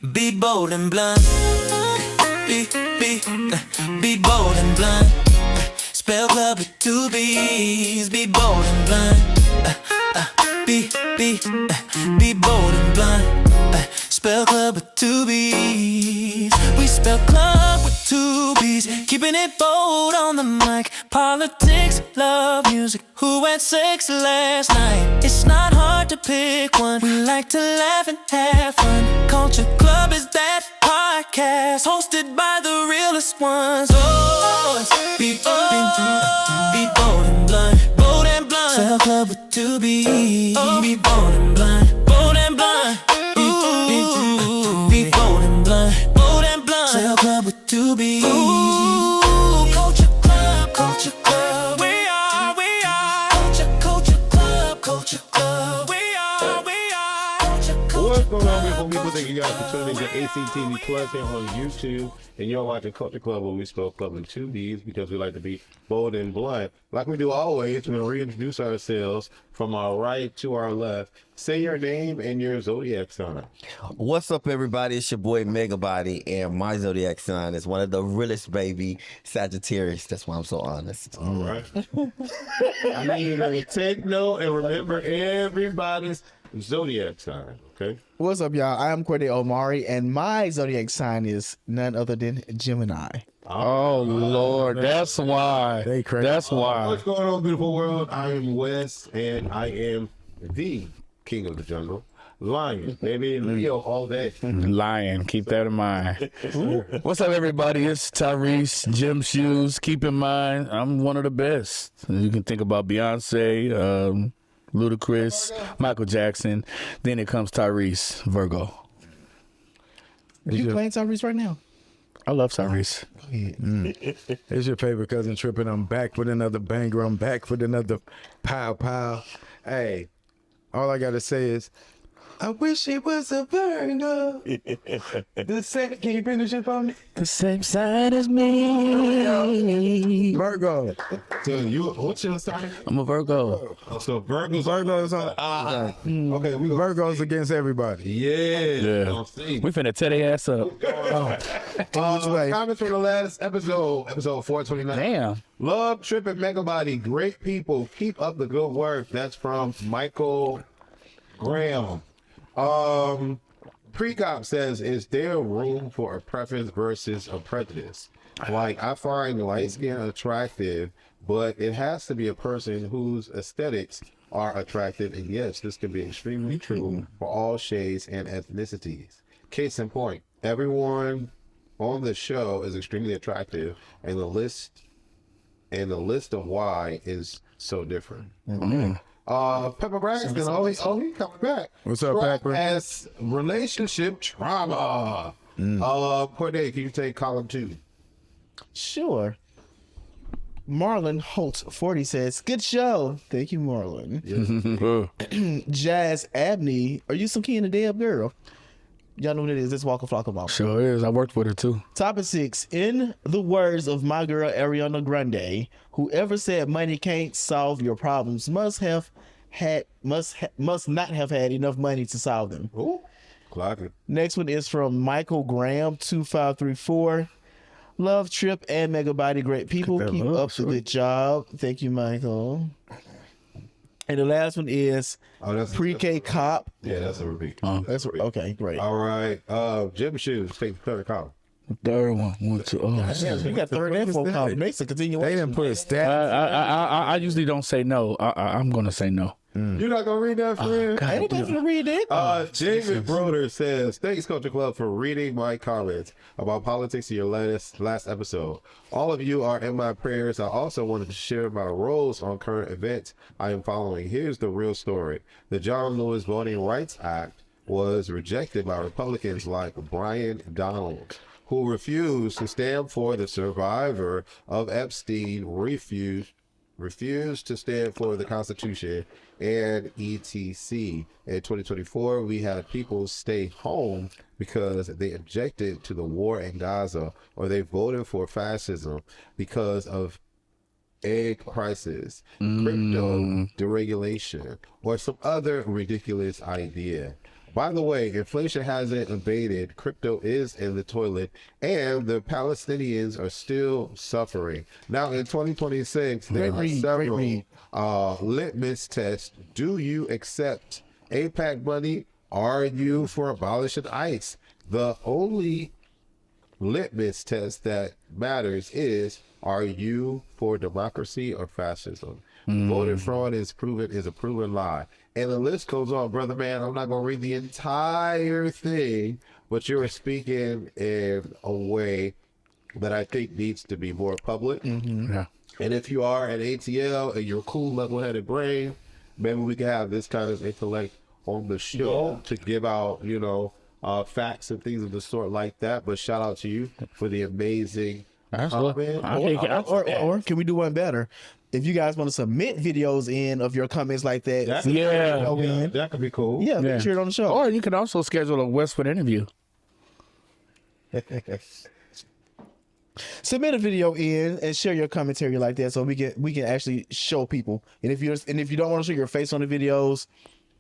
Be bold and blunt. Be bold and blunt. Spell club with two B's. Be bold and blunt. Be bold and blunt. Spell club with two B's. We spell club with two B's. Keeping it bold on the mic. Politics, love, music. Who had sex last night? It's not hard to pick one. We like to laugh and have fun. Culture Club is that podcast hosted by the realest ones. Oh, be bold and blunt. Bold and blunt. Spell club with two B's. Oh, be bold and blunt. Bold and blunt. Be bold and blunt. Bold and blunt. Spell club with two B's. Culture Club, Culture Club. We are Culture Club, Culture Club. We are Culture Club. What's going on, beautiful people? Thank you guys for tuning in to ACTVPLUS here on YouTube. And you're watching Culture Club, where we spell club in two D's because we like to be bold and blunt. Like we do always, we're going to reintroduce ourselves from our right to our left. Say your name and your zodiac sign. What's up, everybody? It's your boy Megabody, and my zodiac sign is one of the realest, baby, Sagittarius. That's why I'm so honest. All right. I need you to take note and remember everybody's zodiac sign, okay? What's up, y'all? I am Corday Omari, and my zodiac sign is none other than Gemini. Oh, Lord, that's why. They crazy. That's why. What's going on, beautiful world? I am Wes, and I am the king of the jungle. Lion, baby, Leo all day. Lion, keep that in mind. What's up, everybody? It's Tyrese, Gym Shoes. Keep in mind, I'm one of the best. You can think about Beyonce, Ludacris, Michael Jackson. Then it comes Tyrese, Virgo. You playing Tyrese right now? I love Tyrese. It's your favorite cousin tripping. I'm back with another banger. I'm back with another pow. Hey, all I gotta say is, I wish it was a Virgo. The same, can you finish it for me? The same side as me. Virgo. So what's your sign? I'm a Virgo. So Virgo's Virgo's on. okay, we go. Virgo's against everybody. Yeah. We finna tear their ass up. Comments from the last episode 429. Damn. Love, Trip, and Megabody. Great people. Keep up the good work. That's from Michael Graham. Precop says, is there room for a preference versus a prejudice? Like, I find light skin attractive, but it has to be a person whose aesthetics are attractive. And yes, this can be extremely true for all shades and ethnicities. Case in point, everyone on the show is extremely attractive, and the list of why is so different. Pepper Braxton, he coming back. What's up, Pepper? As relationship trauma. Corday, can you take column 2? Sure. Marlon Holt 40 says, good show. Thank you, Marlon. Jazz Abney, are you some key in the damn girl? Y'all know what it is. It's Walker Flocka Mama. Sure is. I worked with her too. Topic 6. In the words of my girl Ariana Grande, whoever said money can't solve your problems must not have had enough money to solve them. Ooh, clock it. Next one is from Michael Graham 2534. Love, Trip, and Megabody, great people. Keep up the good job. Thank you, Michael. And the last one is Pre-K Cop. Yeah, that's a repeat. That's okay, great. All right. Gym Shoes, take the third column. Third one. 1, 2. Oh, We got third and fourth column. Makes a continuation. They didn't put a stat. I usually don't say no. I'm gonna say no. You're not gonna read that, friend? I ain't about to read it. David Broder says, thanks, Culture Club, for reading my comments about politics in your last episode. All of you are in my prayers. I also wanted to share my roles on current events I am following. Here's the real story. The John Lewis Voting Rights Act was rejected by Republicans like Brian Donald, who refused to stand for the survivor of Epstein, refused to stand for the Constitution and etc. In 2024, we had people stay home because they objected to the war in Gaza, or they voted for fascism because of egg prices, crypto deregulation, or some other ridiculous idea. By the way, inflation hasn't abated. Crypto is in the toilet, and the Palestinians are still suffering. Now, in 2026, there are several litmus tests. Do you accept AIPAC money? Are you for abolishing ICE? The only litmus test that matters is, are you for democracy or fascism? Voter fraud is a proven lie. And the list goes on, brother man. I'm not going to read the entire thing, but you're speaking in a way that I think needs to be more public. Yeah. And if you are an ATL and you're a cool, level-headed brain, maybe we can have this kind of intellect on the show to give out, facts and things of the sort like that. But shout out to you for the amazing comment. Or can we do one better? If you guys want to submit videos in of your comments like that, That could be cool. yeah, feature it on the show. Or you can also schedule a Westwood interview. Submit a video in and share your commentary like that, so we can actually show people. And if you don't want to show your face on the videos,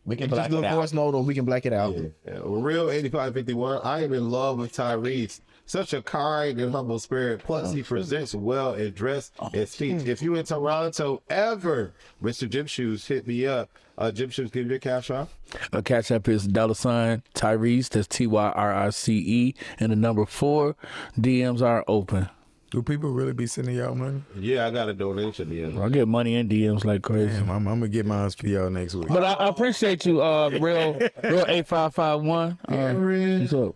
We can just black do it a out. voice note, or we can black it out. Yeah. Real 8551. I am in love with Tyrese. Such a kind and humble spirit. Plus, he presents well and dressed and speaks. If you in Toronto ever, Mr. Gym Shoes, hit me up. Gym Shoes, give me your cash off. Cash app is $Tyrese. That's TYRICE. And the number 4. DMs are open. Do people really be sending y'all money? Yeah, I got a donation. Yeah. I get money in DMs like crazy. Damn, I'm gonna get mine for y'all next week. But I appreciate you, real 8551. What's up?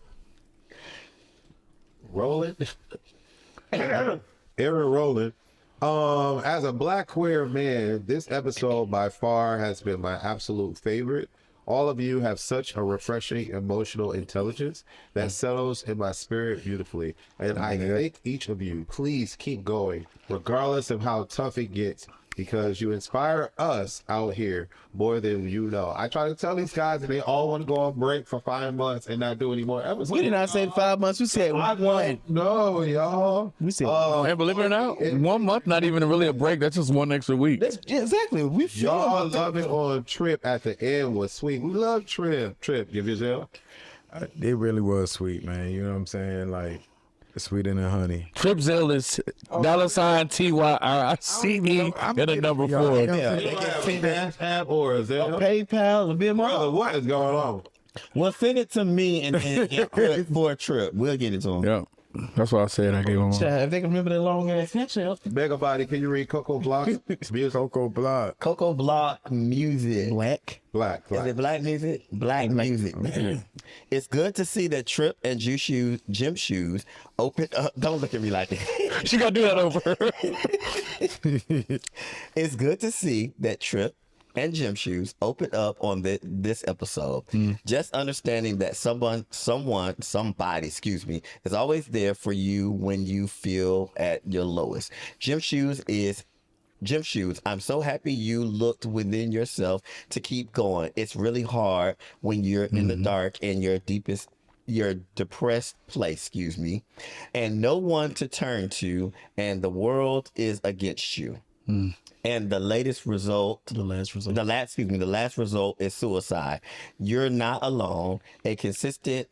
Rolling. Aaron Rolling. As a black queer man, this episode by far has been my absolute favorite. All of you have such a refreshing emotional intelligence that settles in my spirit beautifully. And I thank each of you. Please keep going, regardless of how tough it gets, because you inspire us out here more than you know. I try to tell these guys that they all want to go on break for 5 months and not do any more episodes. We did not say 5 months. We said one. No, y'all. We said And believe it or not, 1 month, not even really a break. That's just one extra week. yeah, exactly. We feel Y'all love it on Trip at the end was sweet. We love Trip. Trip, give yourself. It really was sweet, man. You know what I'm saying? Like, sweeter than honey. Trip Zell is $TYRICE and the number 4. Cash App or Zelle? PayPal, a bit Brother, more. what is going on? Well, send it to me and put for a trip. We'll get it to him. Yeah. That's why I said I gave him one. If they can remember that long ass snapshot. Mega Body, can you read Coco Block's music? Coco Block. Coco Block music. Black. Black. Is it black music? Black music. It's good to see that Trip and Gym Shoes open up. Don't look at me like that. She gonna do that over. It's good to see that Trip and Gym Shoes open up on this episode. Just understanding that somebody, is always there for you when you feel at your lowest. Gym Shoes, I'm so happy you looked within yourself to keep going. It's really hard when you're in the dark and your depressed place, and no one to turn to, and the world is against you. And the last result is suicide. You're not alone. A consistent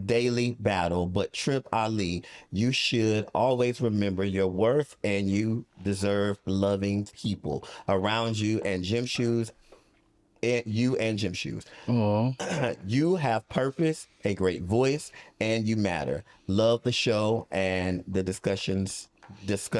daily battle, but Trip Ali, you should always remember your worth, and you deserve loving people around you. And Gym Shoes, you have purpose, a great voice, and you matter. Love the show and the discussing this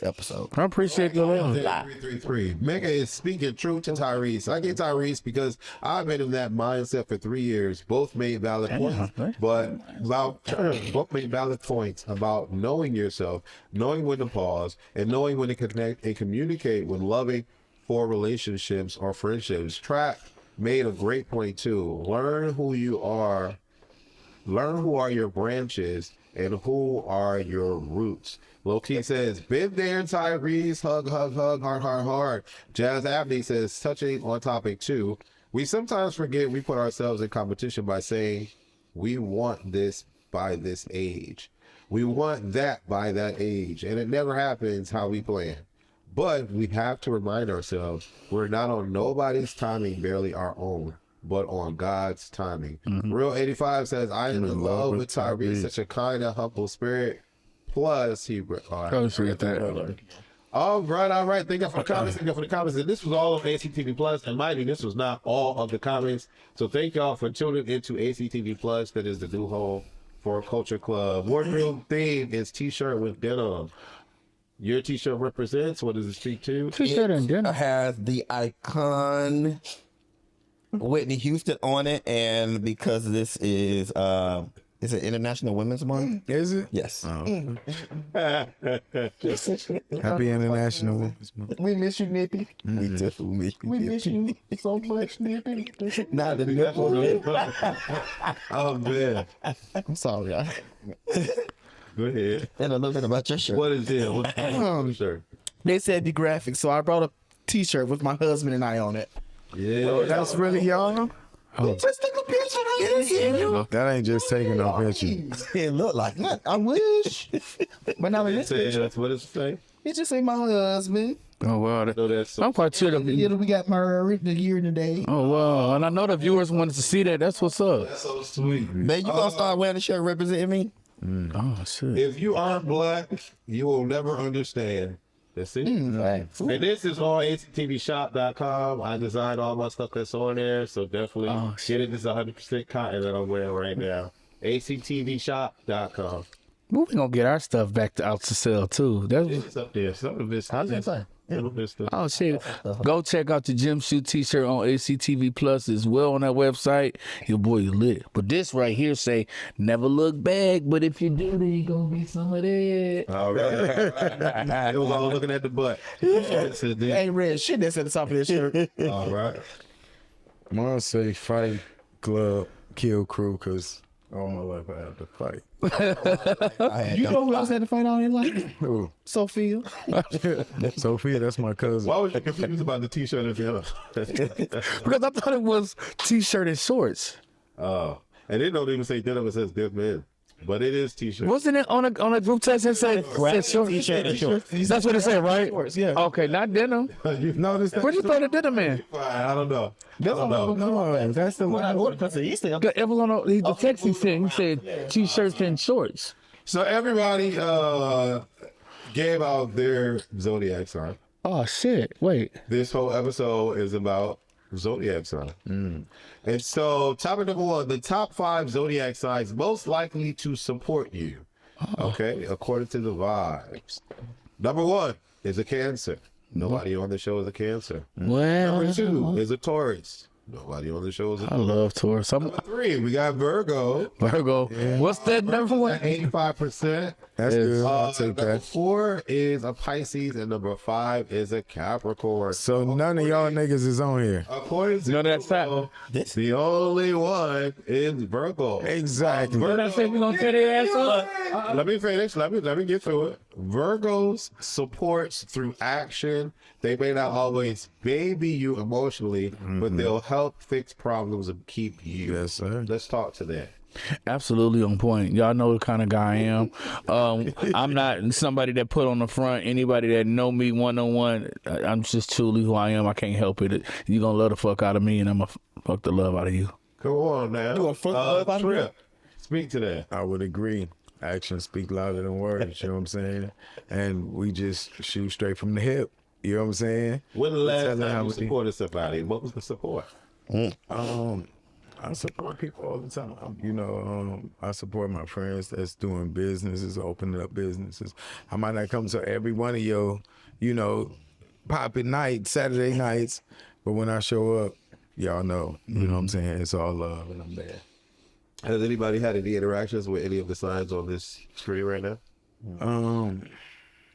episode. I appreciate the love. 333. Mega is speaking truth to Tyrese. I get Tyrese because I've been in that mindset for 3 years. Both made valid points, both made valid points about knowing yourself, knowing when to pause, and knowing when to connect and communicate when loving for relationships or friendships. Trap made a great point too. Learn who you are. Learn who are your branches and who are your roots. Low-key says, been there, Tyrese, hug, hug, hug, heart, heart, heart. Jazz Abney says, touching on topic 2, we sometimes forget we put ourselves in competition by saying, we want this by this age. We want that by that age. And it never happens how we plan. But we have to remind ourselves, we're not on nobody's timing, barely our own. but on God's timing. Real 85 says, I am in love with Tyrese, such a kind and humble spirit. Plus, he... Forget that. All right. Thank you for the comments. And this was all on ACTVPLUS. And mind you, this was not all of the comments. So thank y'all for tuning into ACTVPLUS. That is the new home for Culture Club. Wardrobe theme is t-shirt with denim. Your t-shirt represents, what does it speak to? T-shirt and It dinner. has the icon Whitney Houston on it, and because this is it International Women's Month? Is it? Yes. Happy International Women's Month. We miss you, Nippy. We definitely. We miss you so much, Nippy. Not the nipple. Oh, man. I'm sorry, y'all. Go ahead. And a little bit about your shirt. What is it? What's the shirt? They said be graphic, so I brought a t-shirt with my husband and I on it. Yeah. That's really y'all? Just take a picture of it. That ain't just taking no picture. It look like that. I wish. But now in this picture, That's what it say. it just say my husband. Oh, wow. No, that's I'm quite sure. Yeah, we got married the year and the day. Oh, wow. And I know the viewers wanted to see that. That's what's up. so sweet. Man, you gonna start wearing a shirt representing me? Oh, shit. If you aren't black, you will never understand. That's it. And this is on ACTVshop.com. I designed all my stuff that's on there, so definitely get it. This is 100% cotton that I'm wearing right now. ACTVshop.com. We're going to get our stuff back out to sell, too. That's It's up there. Some of it's Oh shit! Go check out the Gym Shoe T-shirt on ACTVPLUS as well on that website. Your boy lit. But this right here say never look back. But if you do, then you gonna get some of that. all right. It was all looking at the butt. Ain't red shit that's at the top of this shirt. All right. I'm gonna say fight club, kill crew, because all my life I had to fight. You know who else had to fight all their life? Who? Sophia. Sophia, that's my cousin. Why was you confused about the t-shirt and the Because I thought it was T-shirt and shorts. and they don't even say denim, it says dead man. But it is t-shirt. Wasn't it on a group text that said shorts? T-shirt and shorts. That's what it said, right? Shorts, yeah. Okay, not denim. You Notice that? Where'd you throw the denim in? I don't know. I don't know. No, that's the one. It was on the text he said T-shirts and shorts. So everybody gave out their zodiac sign. Oh shit! Wait. This whole episode is about zodiac sign. And so topic number 1, the top 5 zodiac signs most likely to support you. Okay, according to the vibes. Number 1 is a Cancer. Nobody on the show is a Cancer. Well, Number 2 is a Taurus. Nobody on the show is a I love Taurus. I'm Number 3, we got Virgo. Virgo. What's that number one? 85%. That's good. I'll take Number that. 4 is a Pisces, and number 5 is a Capricorn. So none of y'all niggas is on here. According to No, that's Virgo, the only one is Virgo. Exactly. What I say we gonna tear their ass up? Let me finish. Let me get through it. Virgos supports through action. They may not always baby you emotionally, but they'll help fix problems and keep you. Yes, sir. Let's talk to that. Absolutely on point. Y'all know the kind of guy I am. I'm not somebody that put on the front. Anybody that know me one-on-one, I'm just truly who I am. I can't help it. You gonna love the fuck out of me, and I'm gonna fuck the love out of you. Come on now. You a fuck love out of me? Trip. Speak to that. I would agree. Actions speak louder than words, you know what I'm saying? And we just shoot straight from the hip. You know what I'm saying? When the last Tell them how time you we- supported somebody? What was the support? I support people all the time. You know, I support my friends that's doing businesses, opening up businesses. I might not come to every one of your, you know, popping nights, Saturday nights, but when I show up, y'all know, you know what I'm saying? It's all love and I'm there. Has anybody had any interactions with any of the signs on this screen right now?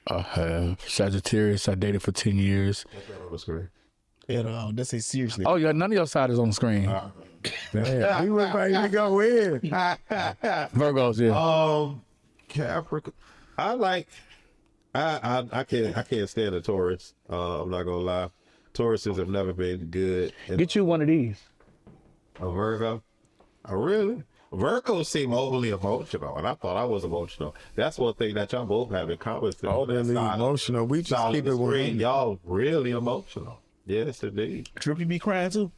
I have Sagittarius. I dated for 10 years. That's not on the screen. Let's say seriously. Oh yeah, none of your side is on the screen. Damn, we were ready to go in. Virgos, yeah. Capricorn. I can't stand a Taurus. I'm not gonna lie. Tauruses have never been good. And Get you one of these. a Virgo. Oh, really? Virgos seem overly emotional, and I thought I was emotional. That's one thing that y'all both have in common. Overly emotional. We just keep it screen. with Y'all really emotional. Yes, indeed. Trippy be crying too.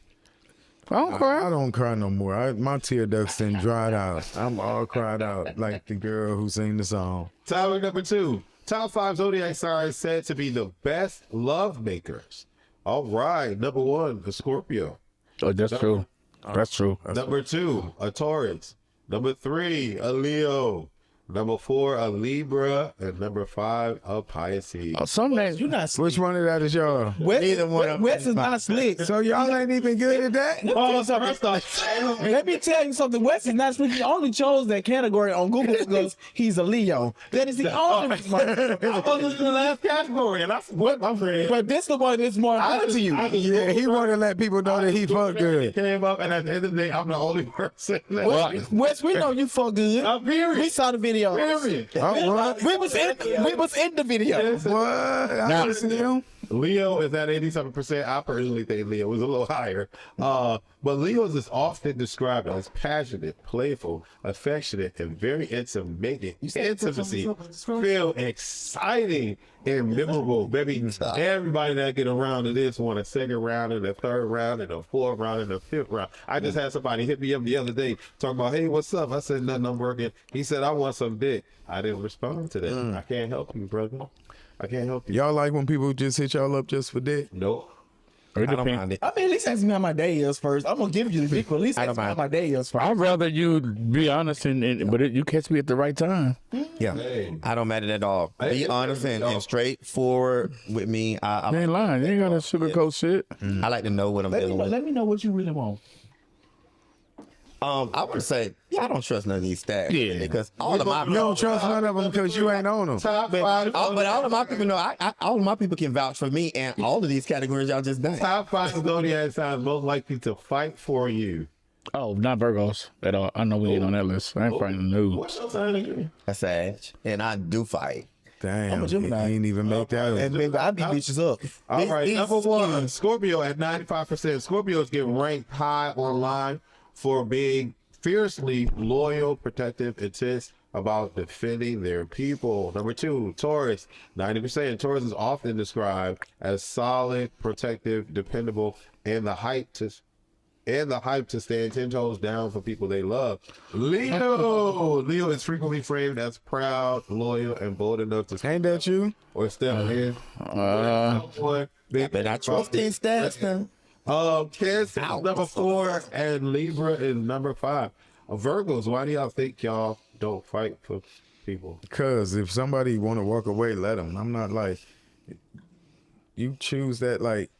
I don't cry. I don't cry no more. My tear ducts done dried out. I'm all cried out like the girl who sang the song. Topic number 2. Top 5 zodiac signs said to be the best love makers. All right. Number 1, a Scorpio. Oh, that's true. That's true. Number 2, a Taurus. Number 3, a Leo. Number 4, a Libra. And number 5, a Pisces. Oh, some names. You not slick. Which one of that is y'all? West is not slick. So y'all ain't even good at that? Oh, first off, Let me tell you something. West is not slick. He only chose that category on Google because he's a Leo. That is the only reason. I was in the last category, and I split my friend. But this the one that's more important to you. Yeah, he want to let people know that he fuck good. Came up, and at the end of the day, I'm the only person. West, we know you fuck good. Period. We saw the video. Period. What? We was in the video. What? I don't see him. Leo is at 87%. I personally think Leo was a little higher. But Leos is often described as passionate, playful, affectionate, and very intimate. Intimacy feel exciting and memorable. Baby, everybody that get around to this want a second round and a third round and a fourth round and a fifth round. I just had somebody hit me up the other day talking about, hey, what's up? I said, nothing, I'm working. He said, I want some dick. I didn't respond to that. I can't help you, brother. I can't help you. Y'all like when people just hit y'all up just for dick? Nope. I don't mind it. I mean, at least ask me how my day is first. I'm gonna give you the dick, but at least ask me how my day is first. I'd rather you be honest but you catch me at the right time. Yeah, I don't mind it at all. Be honest and straightforward with me. You ain't lying. You ain't gotta sugarcoat shit. I like to know what I'm dealing with. Let me know what you really want. I would say, I don't trust none of these stats. Yeah. Because all of my You don't trust none of them because you ain't on them. Top 5. but all of my people know. All of my people can vouch for me, and all of these categories y'all just done. Top 5 zodiac signs most likely to fight for you. Oh, not Virgos at all. I know we ain't on that list. I ain't fighting the What's your sign again? That's Sag, and I do fight. Damn, a Gemini. he ain't even make that. And baby, I beat bitches up. All right, number 1, Scorpio at 95%. Scorpios get ranked high online for being fiercely loyal, protective, intense about defending their people. Number 2, Taurus, 90%. Taurus is often described as solid, protective, dependable, and the hype to stand 10 toes down for people they love. Leo is frequently framed as proud, loyal, and bold enough to Ain't that you? or step in. But I trust these stats, though. Cancer is number 4 and Libra is number 5. Virgos, why do y'all think y'all don't fight for people? Because if somebody want to walk away, let them. I'm not like, you choose that. Like,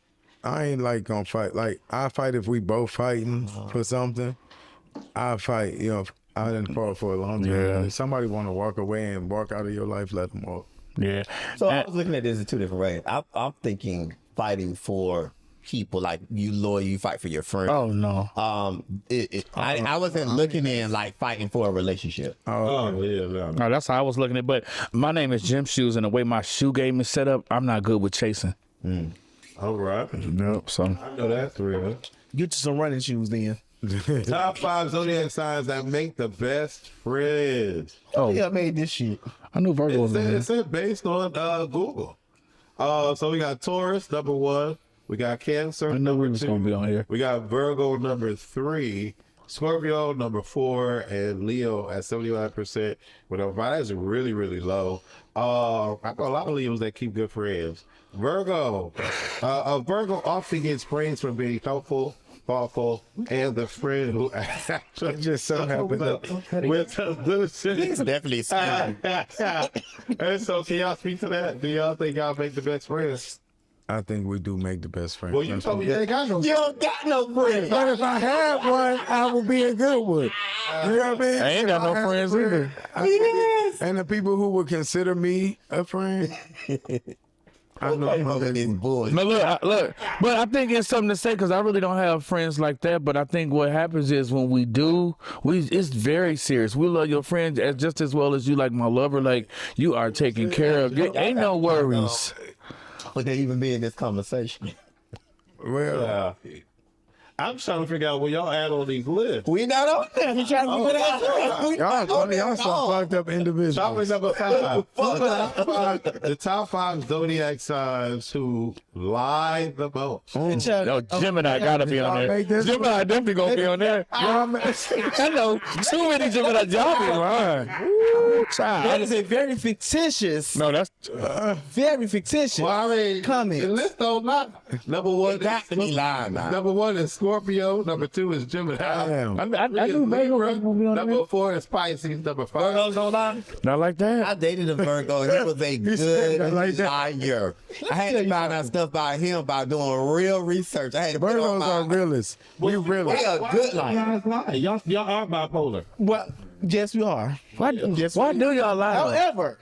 I ain't like gonna fight. Like, I fight if we both fighting for something. I fight, I didn't fought for a long time. Yeah. If somebody want to walk away and walk out of your life, let them walk. Yeah. So I was looking at this in two different ways. I'm thinking fighting for people, like you loyal, you fight for your friend. Oh no. I wasn't looking in like fighting for a relationship. Oh, yeah, no. No, that's how I was looking at it. But my name is Jim Shoes, and the way my shoe game is set up, I'm not good with chasing. All right. Nope. So I know that's real. Get you some running shoes then. Top 5 zodiac signs that make the best friends. Yeah, I made this shit. I knew Virgo was in It there. said based on Google. So we got Taurus, number 1. We got Cancer, I knew we number was 2. gonna be on here. We got Virgo, number 3. Scorpio, number 4. And Leo at 79%. But that's really, really low. I got a lot of Leos that keep good friends. Virgo. Virgo often gets praise for being helpful, thoughtful, and the friend who actually just so happens with solutions. It's definitely scary. And so, can y'all speak to that? Do y'all think y'all make the best friends? I think we do make the best friends. Well, you told me you ain't got no. You don't got no friends. But if I had one, I would be a good one. You know what I mean? I ain't got no friends either. And the people who would consider me a friend, I know These boys. But look, but I think it's something to say because I really don't have friends like that. But I think what happens is when we do, it's very serious. We love your friends just as well as you like my lover. Like you are taken care of. Ain't no worries. Would they even be in this conversation? well, I'm trying to figure out where y'all at on these lists. We not on there. We trying to figure it out. Y'all some fucked up individuals. Topic number 5. The top 5 zodiac signs who lie the most. No, Gemini gotta be on there. Gemini definitely gonna be on there. I know too many Gemini. Y'all be lying. Ooh, child. That is a very fictitious. No, that's Very fictitious. Well, I mean, comment. the list don't lie. Number 1 Got to be lying now. Number 1 is Scorpio. Number 2 is Gemini. Damn. I knew Virgo gonna be on there. Number 4 is Pisces. Number 5. Virgos don't lie. Not like I that. dated a Virgo. He was a good like that. liar. I had to find out stuff about him by doing real research. I had to put on Virgos are my. realists. We We realists. a good liar. Guys lie. Y'all are bipolar. Well, yes, we are. Why do y'all lie? However,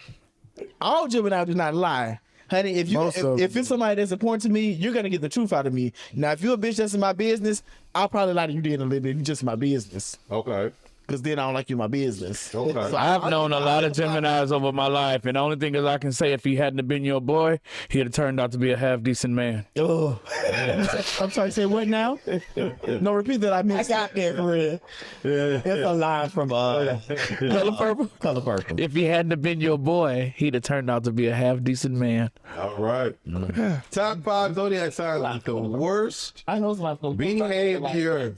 all Gemini do not lie. Honey, if Most of if it's somebody that's important to me, you're gonna get the truth out of me. Now, if you're a bitch that's in my business, I'll probably lie to you then a little bit. You're just in my business. Okay. Because then I don't like you in my business. Okay. I've known a lot of Geminis over my life, and the only thing is I can say if he hadn't have been your boy, he'd have turned out to be a half decent man. Oh, I'm sorry, say what now? No, repeat that. I I missed. got there for real. It's a line from Color Purple. Color Purple. If he hadn't have been your boy, he'd have turned out to be a half decent man. All right. Top 5 zodiac signs with the worst I know somebody's behavior.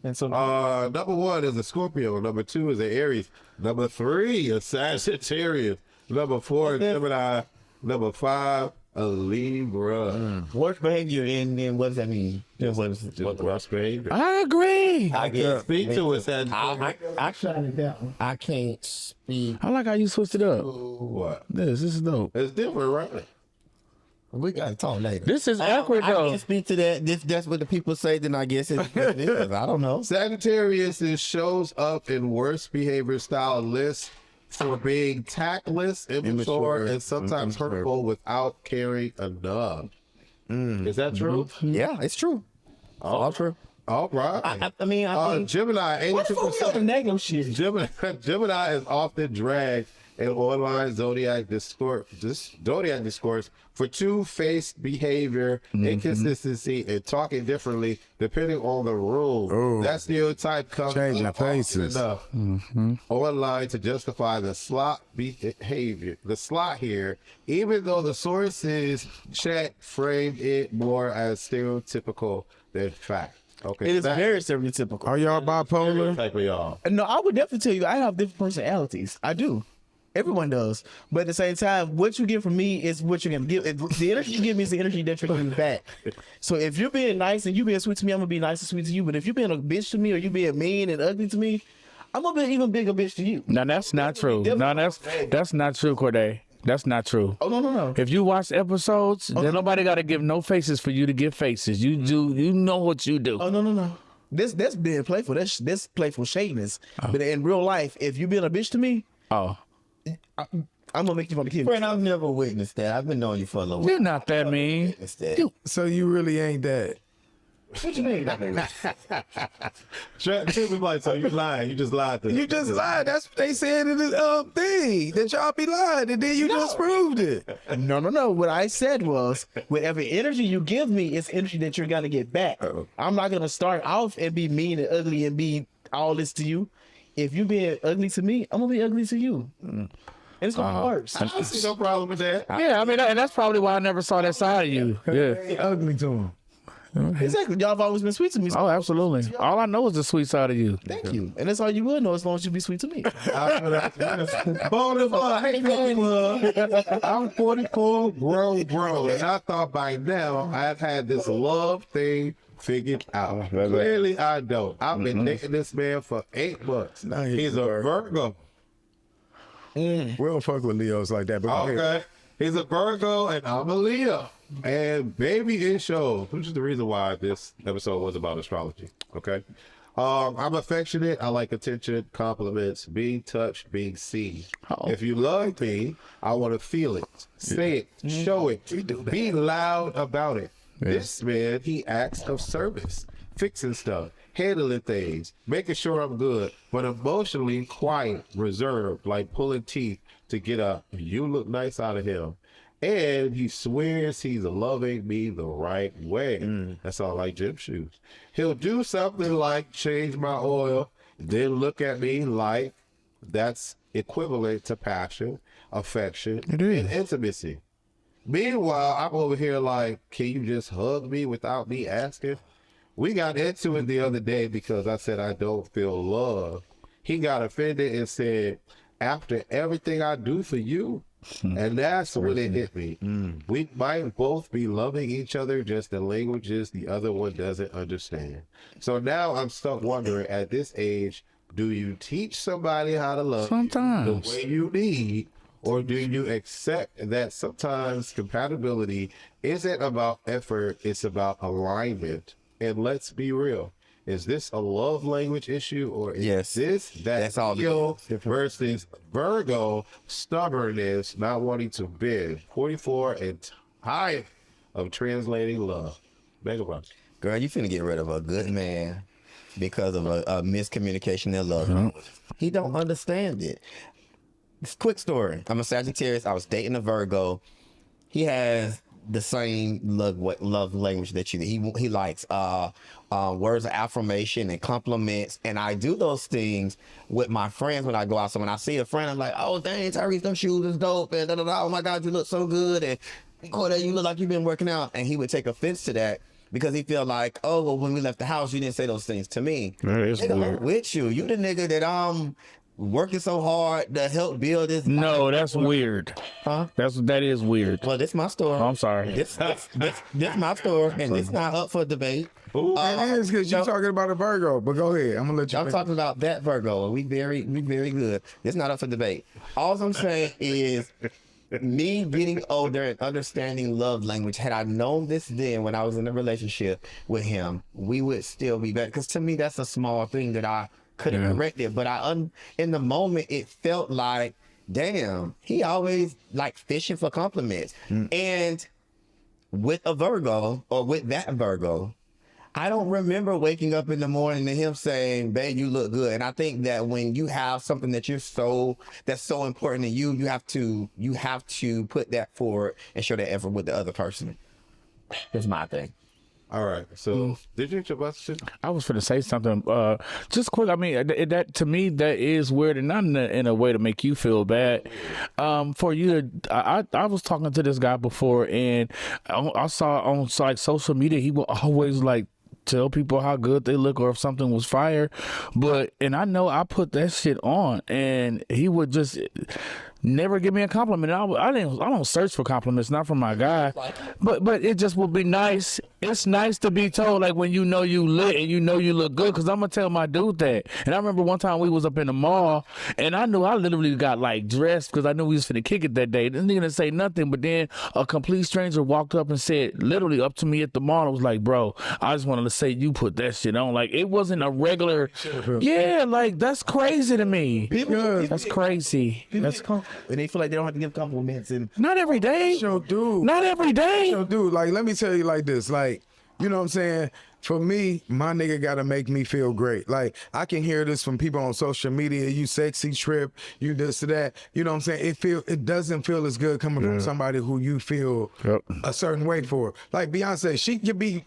And so Number 1 is a Scorpio. Number 2 is an Aries. Number 3 is Sagittarius. Number 4 is Gemini. Number 5, a Libra. Worst behavior in what does that mean? Just worst behavior. I agree. I guess. Speak to it, Sagittarius. I can't speak. I like how you switched it up. What? This is dope. It's different, right? We gotta talk later. This is accurate I though. can't speak to that. That's what the people say. Then I guess it is. I don't know. Sagittarius shows up in worst behavior style lists for being tactless, immature, and sometimes hurtful without caring enough. Is that true? Yeah, it's true. All true. All right. I mean, I think Gemini, 82%. negative shit. Gemini is often dragged in online zodiac discourse for two-faced behavior, inconsistency, and talking differently depending on the rule. Oh. That stereotype comes Changing up often faces. enough online to justify the slot behavior. The slot here, even though the sources chat framed it more as stereotypical than fact. Okay, It is that very stereotypical. Are y'all bipolar? type of y'all. No, I would definitely tell you I have different personalities. I do. Everyone does. But at the same time, what you get from me is what you're going to give. The energy you give me is the energy that you're giving back. So if you're being nice and you being sweet to me, I'm going to be nice and sweet to you. But if you're being a bitch to me or you being mean and ugly to me, I'm going to be an even bigger bitch to you. Now that's not true. No, that's not true, Corday. That's not true. Oh, no. If you watch episodes, then nobody got to give no faces for you to give faces. You do. You know what you do. Oh, no. That's being playful. That's playful shadiness. But in real life, if you being a bitch to me, Oh, I'm going to make you want to kill me. friend, I've never witnessed that. I've been knowing you for a little while. you're not that mean. Witnessed that. So you really ain't that. What you mean? People like, so you lying. You just lied to You just lied. That's what they said in the thing. That y'all be lying, and then you just proved it. No. What I said was, whatever energy you give me is energy that you're gonna get back. I'm not gonna start off and be mean and ugly and be all this to you. If you being ugly to me, I'm gonna be ugly to you. And it's gonna be worse. I see no problem with that. Yeah, I mean, and that's probably why I never saw that side of you. Yeah. They ugly to him. Exactly. Y'all have always been sweet to me. So Oh, absolutely. All I know is the sweet side of you. thank you. And that's all you will know as long as you be sweet to me. I'm 44, grown, and I thought by now I've had this love thing figured out. Clearly, I don't. I've been dating this man for 8 months. Nice. He's a Virgo. We don't fuck with Leos like that. But go ahead. Okay. He's a Virgo, and I'm a Leo. And baby, it shows, which is the reason why this episode was about astrology. Okay. I'm affectionate. I like attention, compliments, being touched, being seen. If you love me, I want to feel it, say it, show it, be loud about it. This man, he acts of service, fixing stuff, handling things, making sure I'm good, but emotionally quiet, reserved, like pulling teeth to get a "you look nice" out of him. And he swears he's loving me the right way. That's all like gym shoes. He'll do something like change my oil, then look at me like that's equivalent to passion, affection, and intimacy. Meanwhile, I'm over here like, can you just hug me without me asking? We got into it the other day because I said I don't feel love. He got offended and said, after everything I do for you, and that's when it hit me. We might both be loving each other, just in languages the other one doesn't understand. So now I'm stuck wondering, at this age, do you teach somebody how to love you the way you need, or do you accept that sometimes compatibility isn't about effort, it's about alignment? And let's be real. Is this a love language issue, or is this that's all Leo versus Virgo stubbornness, not wanting to bend? 44 and tired of translating love. Megabox. Girl, you finna get rid of a good man because of a miscommunication in love. He don't understand it. Quick story. I'm a Sagittarius. I was dating a Virgo. He has the same love language that you. He likes words of affirmation and compliments, and I do those things with my friends when I go out. So when I see a friend, I'm like, "Oh, dang, Tyrese, them shoes is dope," and oh my God, you look so good, and oh, you look like you've been working out. And he would take offense to that because he feel like, oh, well, when we left the house, you didn't say those things to me. That is Nigga, weird. I'm with you. You the nigga that working so hard to help build this. No, that's weird. Huh? That is weird. Well, this my store. I'm sorry. This my store, and it's not up for debate. It is because you're talking about a Virgo, but go ahead. I'm gonna let you. I'm talking about that Virgo, and we very good. It's not up for debate. All I'm saying is, me getting older and understanding love language. Had I known this then when I was in a relationship with him, we would still be better. Because to me, that's a small thing that I could have corrected. But in the moment, it felt like, damn, he always like fishing for compliments. And with a Virgo, or with that Virgo, I don't remember waking up in the morning and him saying, babe, you look good. And I think that when you have something that's so important to you, you have to put that forward and show that effort with the other person. That's my thing. All right. So did you your question? I was finna say something. Just quick. I mean, that to me, that is weird, and not in a way to make you feel bad. For you to, I was talking to this guy before, and I saw on like social media, he will always like tell people how good they look or if something was fire, and I know I put that shit on, and he would just never give me a compliment. I don't search for compliments, not from my guy, but it just would be nice. It's nice to be told, like, when you know you lit and you know you look good, because I'm gonna tell my dude that. And I remember one time we was up in the mall, and I knew I literally got like dressed because I knew we was finna kick it that day. Didn't even say nothing, but then a complete stranger walked up and said, literally up to me at the mall, I was like, bro, I just wanted to say you put that shit on. Like, it wasn't a regular. Yeah, like, that's crazy to me. That's crazy. That's And they feel like they don't have to give compliments. And not every day. Yo, dude. Not every day. Yo, dude, like, let me tell you like this. Like, you know what I'm saying? For me, my nigga gotta make me feel great. Like, I can hear this from people on social media. You sexy Trip, you this to that. You know what I'm saying? It doesn't feel as good coming from somebody who you feel a certain way for. Like Beyonce, she could be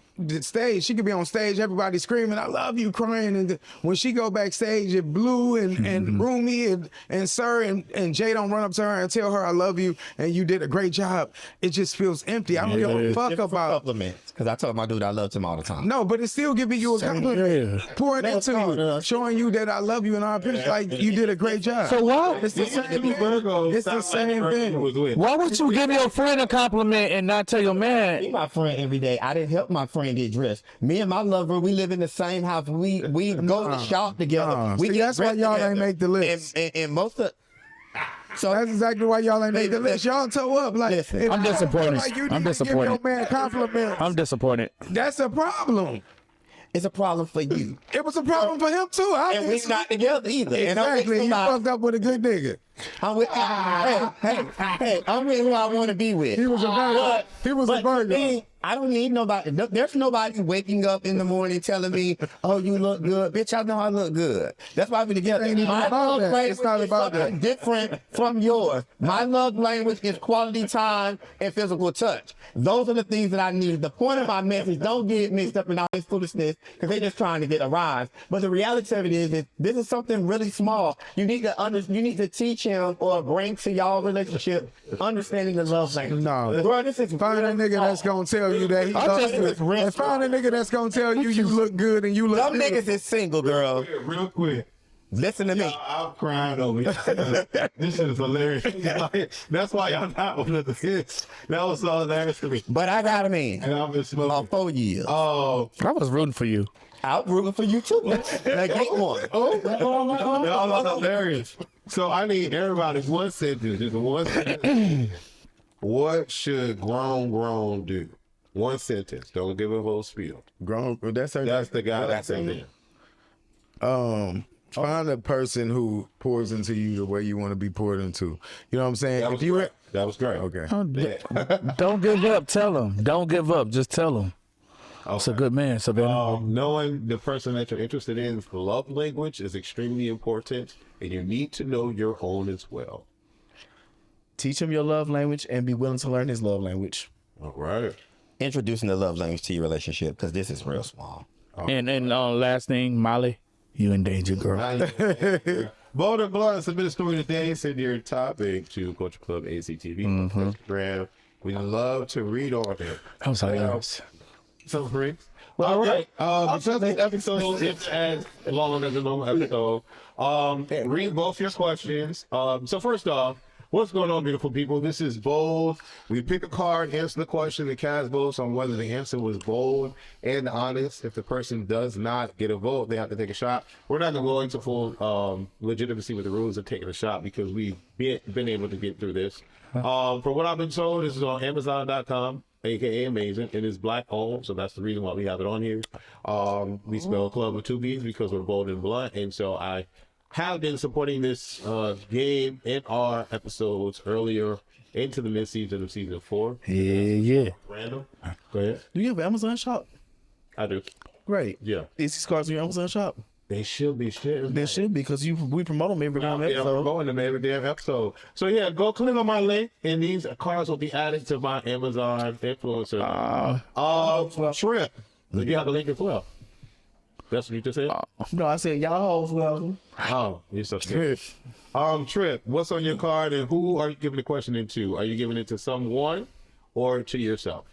she could be on stage, everybody screaming, I love you, crying. And when she go backstage, it Blue and Roomy and Sir and Jay don't run up to her and tell her I love you and you did a great job. It just feels empty. I don't give a fuck about compliments. Because I told my dude I loved him all the time. No, but it's still giving you a compliment. Pouring into you, showing you that I love you and I appreciate like you did a great job. So what? It's the same thing. Why would you give your friend a compliment and not tell your man? Be my friend every day. I didn't help my friend get dressed. Me and my lover, we live in the same house. We go to shop together. See, that's why y'all ain't make the list. And most of So that's exactly why y'all ain't made the list. Y'all toe up like. Listen, I'm disappointed. Like you I'm didn't disappointed. Give your man compliments. I'm disappointed. That's a problem. it's a problem for you. It was a problem for him too. And we're not together either. Exactly. You fucked up with a good nigga. I'm with, hey, I'm with who I want to be with. He was a Virgo. He was a But Virgo. me, I don't need nobody. There's nobody waking up in the morning telling me, "Oh, you look good, bitch." I know I look good. That's why we're together. It ain't even My about love that. It's language not is about something that. different from yours. My love language is quality time and physical touch. Those are the things that I need. The point of my message, don't get mixed up in all this foolishness because they're just trying to get a rise. But the reality of it is this is something really small. You need to teach him or bring to y'all relationship understanding the love language. No. Bro, this is Find a nigga that's gonna tell you that he loves you. And find a nigga that's gonna tell you you look good and you look Some good. niggas is single, girl. Real quick. Listen to me. I'm crying over here. This shit is hilarious. That's why y'all not one of the kids. That was so hilarious to me. But I got a man. And I've been smoking. About 4 years. Oh, I was rooting for you. I'm rooting for you too. Now get one. that was hilarious. So I need everybody's one sentence. Just one sentence. What should grown do? One sentence. Don't give a whole spiel. Grown. That's her. That's the guy that's in there. Find a person who pours into you the way you want to be poured into. You know what I'm saying? That was great. That was great. Okay. Don't give up. Tell him. Don't give up. Just tell him. It's a good man, Savannah. Knowing the person that you're interested in, love language is extremely important, and you need to know your own as well. Teach him your love language and be willing to learn his love language. All right. Introducing the love language to your relationship because this is real small. And last thing, Molly, you in danger, girl. Vote and blood. Submit a story today. Send your topic to Culture Club ACTV on Instagram. We love to read on it. I'm sorry. So free. Well, all right. Because this episode is as long as a normal episode, read both your questions. So first off, what's going on, beautiful people? This is bold. We pick a card, answer the question, and cast votes on whether the answer was bold and honest. If the person does not get a vote, they have to take a shot. We're not going to go into full legitimacy with the rules of taking a shot because we've been able to get through this. From what I've been told, this is on Amazon.com. AKA Amazing. It is black owned, so that's the reason why we have it on here. We spell Club with 2 B's because we're bold and blunt, and so I have been supporting this game in our episodes earlier into the mid-season of season 4. Yeah. Random. Go ahead. Do you have an Amazon shop? I do. Great. Yeah. Is these cards in your Amazon shop? They should be shit. They should be because we promote them every Yeah, we're episode. going to every damn episode. So yeah, go click on my link, and these cards will be added to my Amazon influencer. Trip. You have the link as well. That's what you just said. No, I said y'all hoes welcome. Oh, you're so good. Trip. What's on your card, and who are you giving the question to? Are you giving it to someone or to yourself?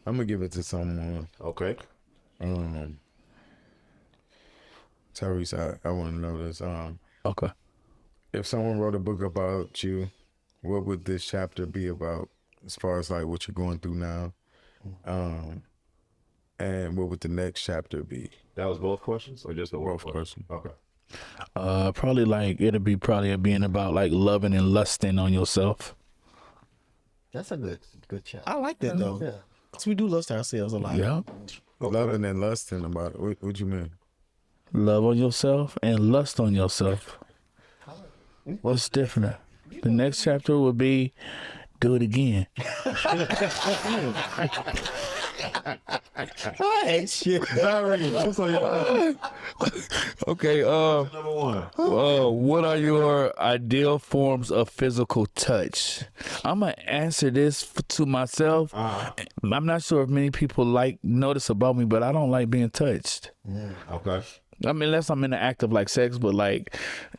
I'm gonna give it to someone. Okay. Tyrese, I want to know this. Okay. If someone wrote a book about you, what would this chapter be about as far as like what you're going through now? And what would the next chapter be? That was both questions, or just the one Both questions. Okay. Probably it'll be about like loving and lusting on yourself. That's a good chat. I like that though. Yeah. Because we do lust ourselves a lot. Yeah. Loving and lusting about it. What you mean? Love on yourself and lust on yourself. What's different? The next chapter will be do it again. I ain't shit. Okay. Number one. What are your ideal forms of physical touch? I'm gonna answer this to myself. I'm not sure if many people notice about me, but I don't like being touched. Okay. I mean, unless I'm in the act of sex, but I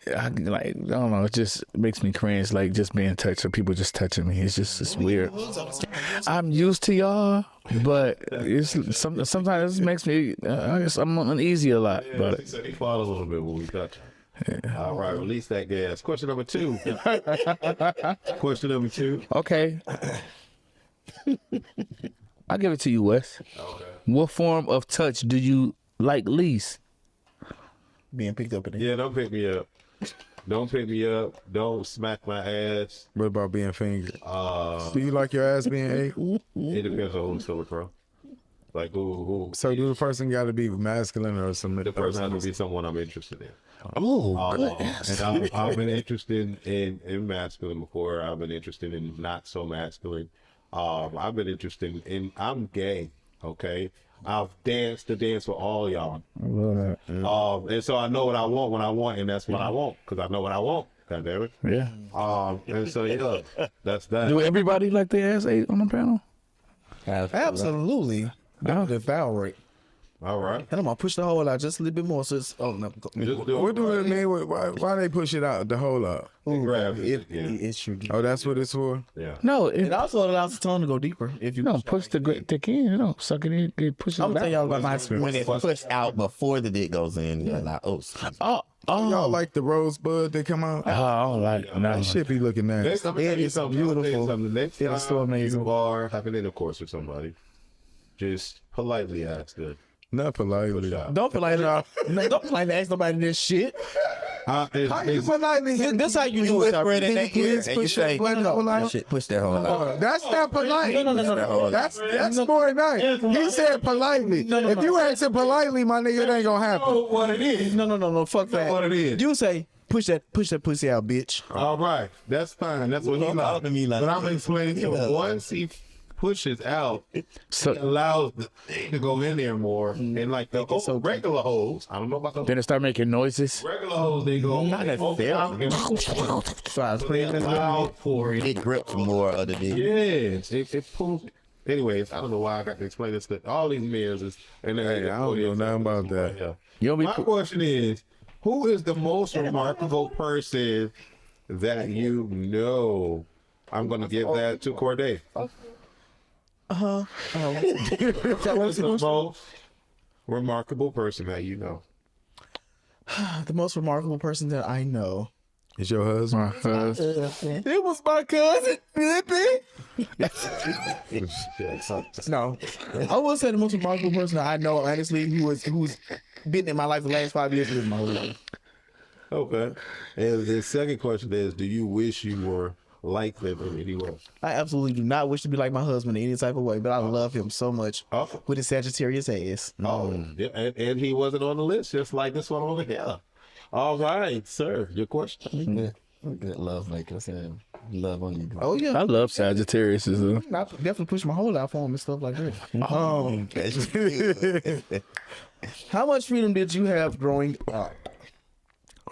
don't know, it just makes me cringe, just being touched or people just touching me. It's weird. I'm used to y'all, but it's sometimes it makes me. I guess I'm uneasy a lot. Yeah, But he said he fought a little bit when we touch. All right, release that gas. Question number 2. Question number 2. okay, I'll give it to you, Wes. Okay. What form of touch do you like least? Being picked up in the Yeah, don't pick me up. Don't pick me up. Don't smack my ass. What about being fingered? Do you like your ass being ate? It depends on who's still a pro. Like who? So do the person got to be masculine or something? The person has to be someone I'm interested in. Oh, good. And I've been interested in masculine before. I've been interested in not so masculine. I've been interested in. I'm gay. Okay. I've danced the dance with all y'all. I love that. And so I know what I want when I want, and that's what I want because I know what I want. God damn it. Yeah. And so yeah, that's that. Do everybody like their ass ate on the panel? Absolutely. That was rate. All right. And I'm gonna push the hole out just a little bit more. So it's no. Just do What do it mean? Why they push it out, the hole out? grab it. It should. Oh, that's what it's for? Yeah. No, It also allows the tongue to go deeper if you don't push the dick in. You don't suck it in. It pushes I'm it gonna tell out. y'all about my experience. When it's pushed out before the dick goes in, you're like, oh, excuse me. Y'all like the rosebud that come out? I don't like no. That shit be looking nice. Next time, It is beautiful. Next It is so time amazing. you are having intercourse with somebody, just politely ask good. Not politely. Don't feel like don't feel like to ask nobody this shit. How you politely hit This how you do it. please push that button hole out? Push that hole out. That's not polite. No. That's more nice. He said politely. If you ask it politely, my nigga, it ain't gonna happen. What it is? No. Fuck that. What it is? You say push that pussy out, bitch. All right, that's fine. That's what he Talk to me likes. like But I'm explaining to him. Once he pushes out, it allows the thing to go in there more. And like the regular holes, I don't know about the Then it start making noises. regular holes, they go Not necessarily. So I was playing this loud for it. It grips more of the dick. Yes, it pulls. Anyways, I don't know why I got to explain this to all these men. And Hey, I don't know nothing about that. Yeah. You don't be My question is, who is the most remarkable person that you know? I'm going to give that to Corday. Who's the most remarkable person that you know? the most remarkable person that I know. It's your husband? It was my cousin, No, I will say the most remarkable person that I know, honestly, who's been in my life the last 5 years is my husband. Okay. And the second question is, do you wish you were like them in any way? I absolutely do not wish to be like my husband in any type of way, but I love him so much with his Sagittarius ass. Oh, yeah, and he wasn't on the list, just like this one over here. All right, sir, your question. Good love makers and love on you. Oh yeah, I love Sagittarius. I definitely push my whole out for him and stuff like that. How much freedom did you have growing up?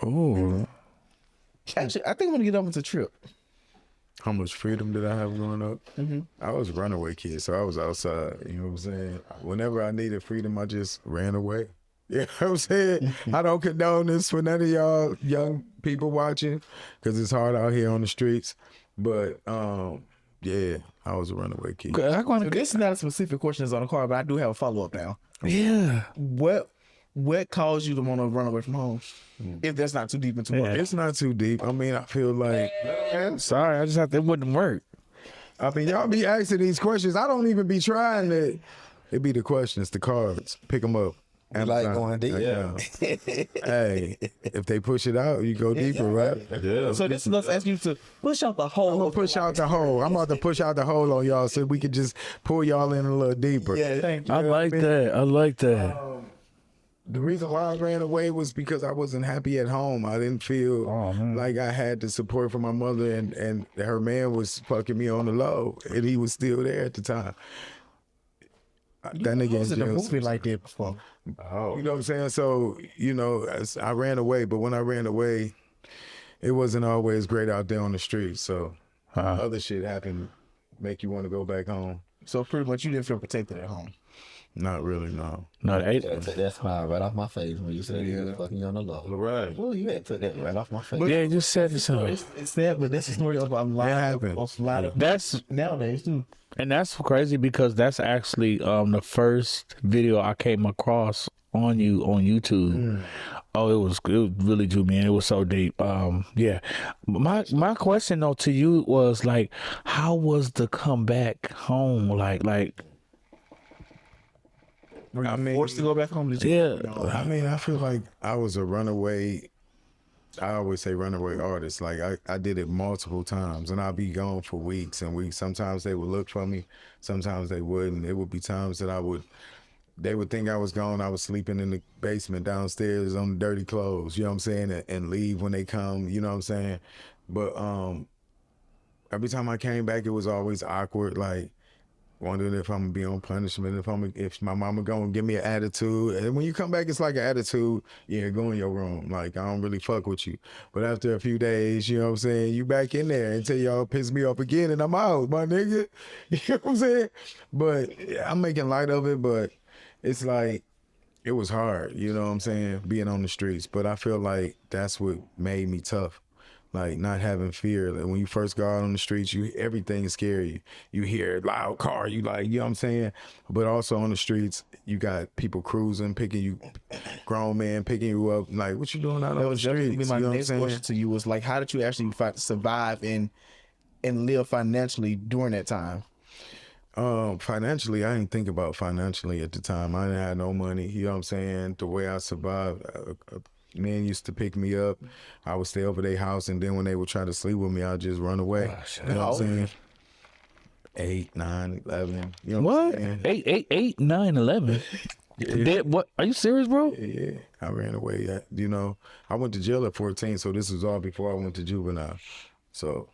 Oh, Actually, I think I'm gonna get up into Trip. how much freedom did I have growing up? I was a runaway kid, so I was outside. You know what I'm saying? Whenever I needed freedom, I just ran away. You know what I'm saying? I don't condone this for none of y'all young people watching, because it's hard out here on the streets. But yeah, I was a runaway kid. So this is not a specific question that's on the card, but I do have a follow up now. Yeah. What caused you to want to run away from home? If that's not too deep into it. It's not too deep. I mean, I feel like, Sorry, I just have to. It wouldn't work. I mean, y'all be asking these questions. I don't even be trying to. It be the questions, the cards. Pick them up. I like going deep. Yeah. Hey, if they push it out, you go deeper, right? Yeah. So this is us asking you to push out the I'm whole. gonna push out the hole. I'm about to push out the hole on y'all so we can just pull y'all in a little deeper. Thank you. I like that. I like that. The reason why I ran away was because I wasn't happy at home. I didn't feel like I had the support from my mother, and her man was fucking me on the low, and he was still there at the time. That nigga Was it a in jail. movie like that before? Oh, You know what I'm saying? So, you know, I ran away, but when I ran away, it wasn't always great out there on the streets. So other shit happened, make you want to go back home. So pretty much you didn't feel protected at home. Not really, no. No, That smile right off my face when you said you was fucking you on the low. right. Well, you had to took that right off my face. yeah, you just said it so. It's sad, but that's a story of a lot happened. of a lot of That's nowadays too. and that's crazy because that's actually the first video I came across on YouTube. Oh, it really drew me in. It was so deep. Yeah. My question though to you was like, how was the comeback home? Like I mean, forced to go back home. yeah. I mean, I feel like I was a runaway I always say runaway artist. Like I did it multiple times, and I'd be gone for weeks and weeks. Sometimes they would look for me, sometimes they wouldn't. It would be times that they would think I was gone. I was sleeping in the basement downstairs on dirty clothes, you know what I'm saying, and leave when they come, you know what I'm saying. But every time I came back, it was always awkward, like wondering if I'm gonna be on punishment, if my mama gonna give me an attitude. And when you come back, it's like an attitude. Yeah, go in your room. Like, I don't really fuck with you. But after a few days, you know what I'm saying, you back in there until y'all piss me off again and I'm out, my nigga. You know what I'm saying? But I'm making light of it, but it's like, it was hard, you know what I'm saying, being on the streets. But I feel like that's what made me tough. Like, not having fear. Like, when you first go out on the streets, everything scare you. You hear a loud car, you like, you know what I'm saying? But also on the streets, you got people cruising, picking you, grown men picking you up. Like, what you doing out on the streets? Definitely my You know what I'm next saying? question to you was like, how did you actually survive and live financially during that time? Financially, I didn't think about financially at the time. I didn't have no money. You know what I'm saying? The way I survived, men used to pick me up. I would stay over their house, and then when they would try to sleep with me, I'd just run away. You know what I'm saying? 8, 9, 11. You know what I'm saying? 8, 9, 11. What? Are you serious, bro? Yeah, I ran away. You know, I went to jail at 14, so this was all before I went to juvenile. So,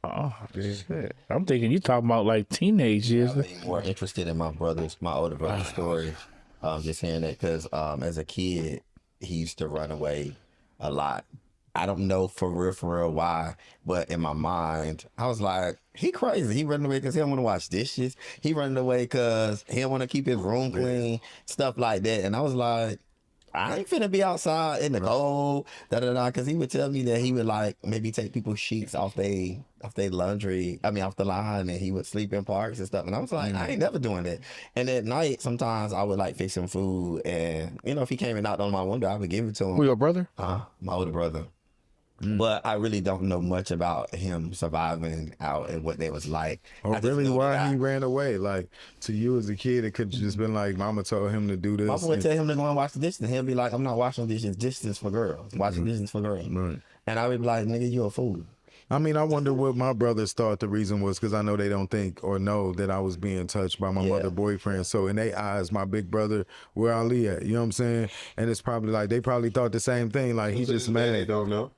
Oh, shit. I'm thinking you talking about like teenage years. I'm more interested in my older brother's story. Just hearing that because as a kid, he used to run away a lot. I don't know for real why, but in my mind, I was like, he crazy. He running away because he don't want to wash dishes. He running away because he don't want to keep his room clean, stuff like that. And I was like, I ain't finna be outside in the cold, because he would tell me that he would like maybe take people's sheets off they laundry, off the line, and he would sleep in parks and stuff. And I was like, I ain't never doing that. And at night, sometimes I would like fix him food, and if he came and knocked on my window, I would give it to him. Who, your brother? My older brother. But I really don't know much about him surviving out and what that was like. oh, really? Why he ran away? Like, to you as a kid, it could have just been like, mama told him to do this. Mama would tell him to go and wash the dishes, and he'll be like, I'm not washing dishes. Dishes for girls. Washing dishes for girls. Right. And I would be like, nigga, you a fool. I mean, I wonder what my brothers thought the reason was, because I know they don't think or know that I was being touched by my mother boyfriend. So in their eyes, my big brother, where Ali at? You know what I'm saying? And it's probably like, they probably thought the same thing. Like, he's just mad. They don't know.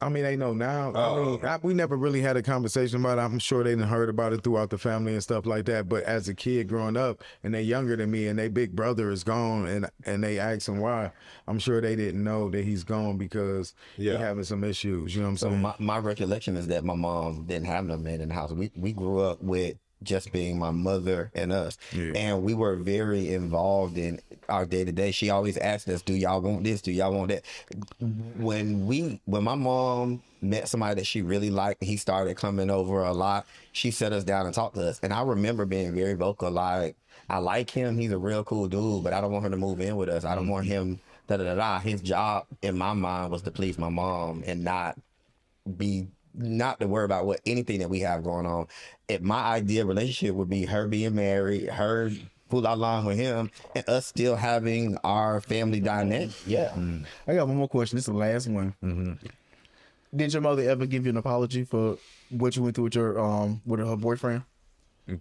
I mean, they know now. We never really had a conversation about it. I'm sure they done heard about it throughout the family and stuff like that. But as a kid growing up, and they younger than me, and they big brother is gone, and they asking why, I'm sure they didn't know that he's gone because he having some issues. You know what I'm So saying? my recollection is that my mom didn't have no man in the house. We grew up with just being my mother and us. Yeah. And we were very involved in our day to day. She always asked us, do y'all want this? Do y'all want that? When my mom met somebody that she really liked, he started coming over a lot, she sat us down and talked to us. And I remember being very vocal, like, I like him, he's a real cool dude, but I don't want her to move in with us. I don't want him, His job in my mind was to please my mom and not to worry about what anything that we have going on. My ideal relationship would be her being married, her pull out line with him, and us still having our family dynamic. Yeah. I got one more question. This is the last one. Did your mother ever give you an apology for what you went through with your with her boyfriend?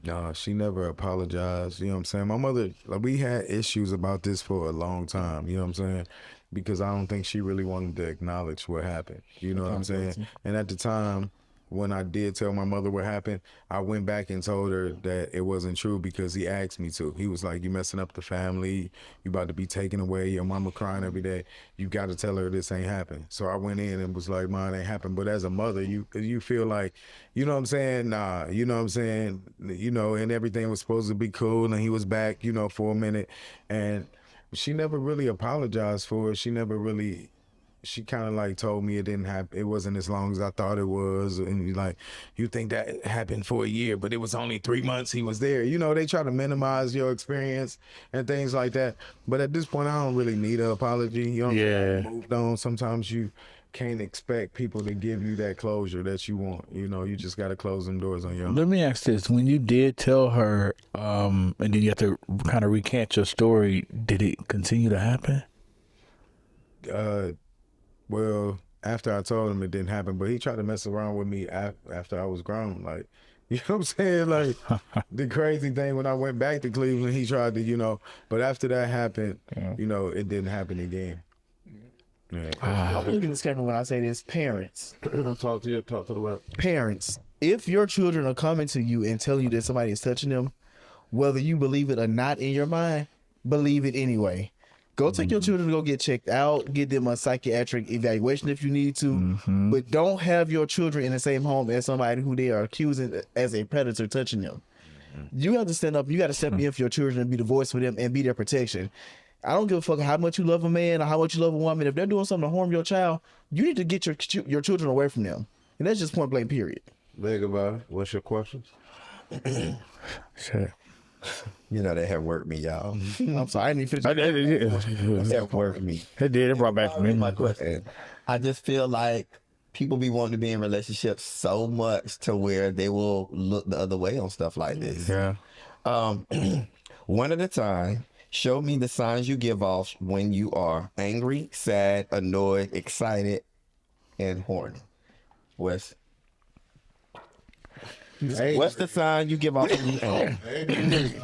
No, she never apologized. You know what I'm saying? My mother, like, we had issues about this for a long time. You know what I'm saying? Because I don't think she really wanted to acknowledge what happened. You know what I'm saying? And at the time, when I did tell my mother what happened, I went back and told her that it wasn't true because he asked me to. He was like, you messing up the family. You about to be taken away. Your mama crying every day. You got to tell her this ain't happened. So I went in and was like, Mom, it ain't happened. But as a mother, you feel like, you know what I'm saying? Nah, you know what I'm saying? And everything was supposed to be cool. And he was back, for a minute. And she never really apologized for it. She kind of like told me it didn't happen. It wasn't as long as I thought it was. And like, you think that happened for a year, but it was only 3 months he was there. They try to minimize your experience and things like that. But at this point, I don't really need an apology. Moved on. Sometimes you can't expect people to give you that closure that you want. You just got to close them doors on your own. Let me ask this. When you did tell her, and then you have to kind of recant your story, did it continue to happen? Well, after I told him it didn't happen, but he tried to mess around with me after I was grown. Like, you know what I'm saying? Like, the crazy thing, when I went back to Cleveland, he tried to, you know, but after that happened, you know, it didn't happen again. Yeah. I'm looking at this camera when I say this. Parents, Talk to the web. parents, if your children are coming to you and telling you that somebody is touching them, whether you believe it or not in your mind, believe it anyway. Go take your children to go get checked out, get them a psychiatric evaluation if you need to, but don't have your children in the same home as somebody who they are accusing as a predator touching them. You have to stand up. You got to step in for your children and be the voice for them and be their protection. I don't give a fuck how much you love a man or how much you love a woman. If they're doing something to harm your child, you need to get your children away from them. And that's just point blank, period. Think about it. What's your questions? Shit. You know, that had worked me, y'all. I'm sorry, I didn't finish. That worked me. It did. It brought back me. My question. I just feel like people be wanting to be in relationships so much to where they will look the other way on stuff like this. Yeah. One at a time, show me the signs you give off when you are angry, sad, annoyed, excited, and horny. What's the sign you give off when you're angry?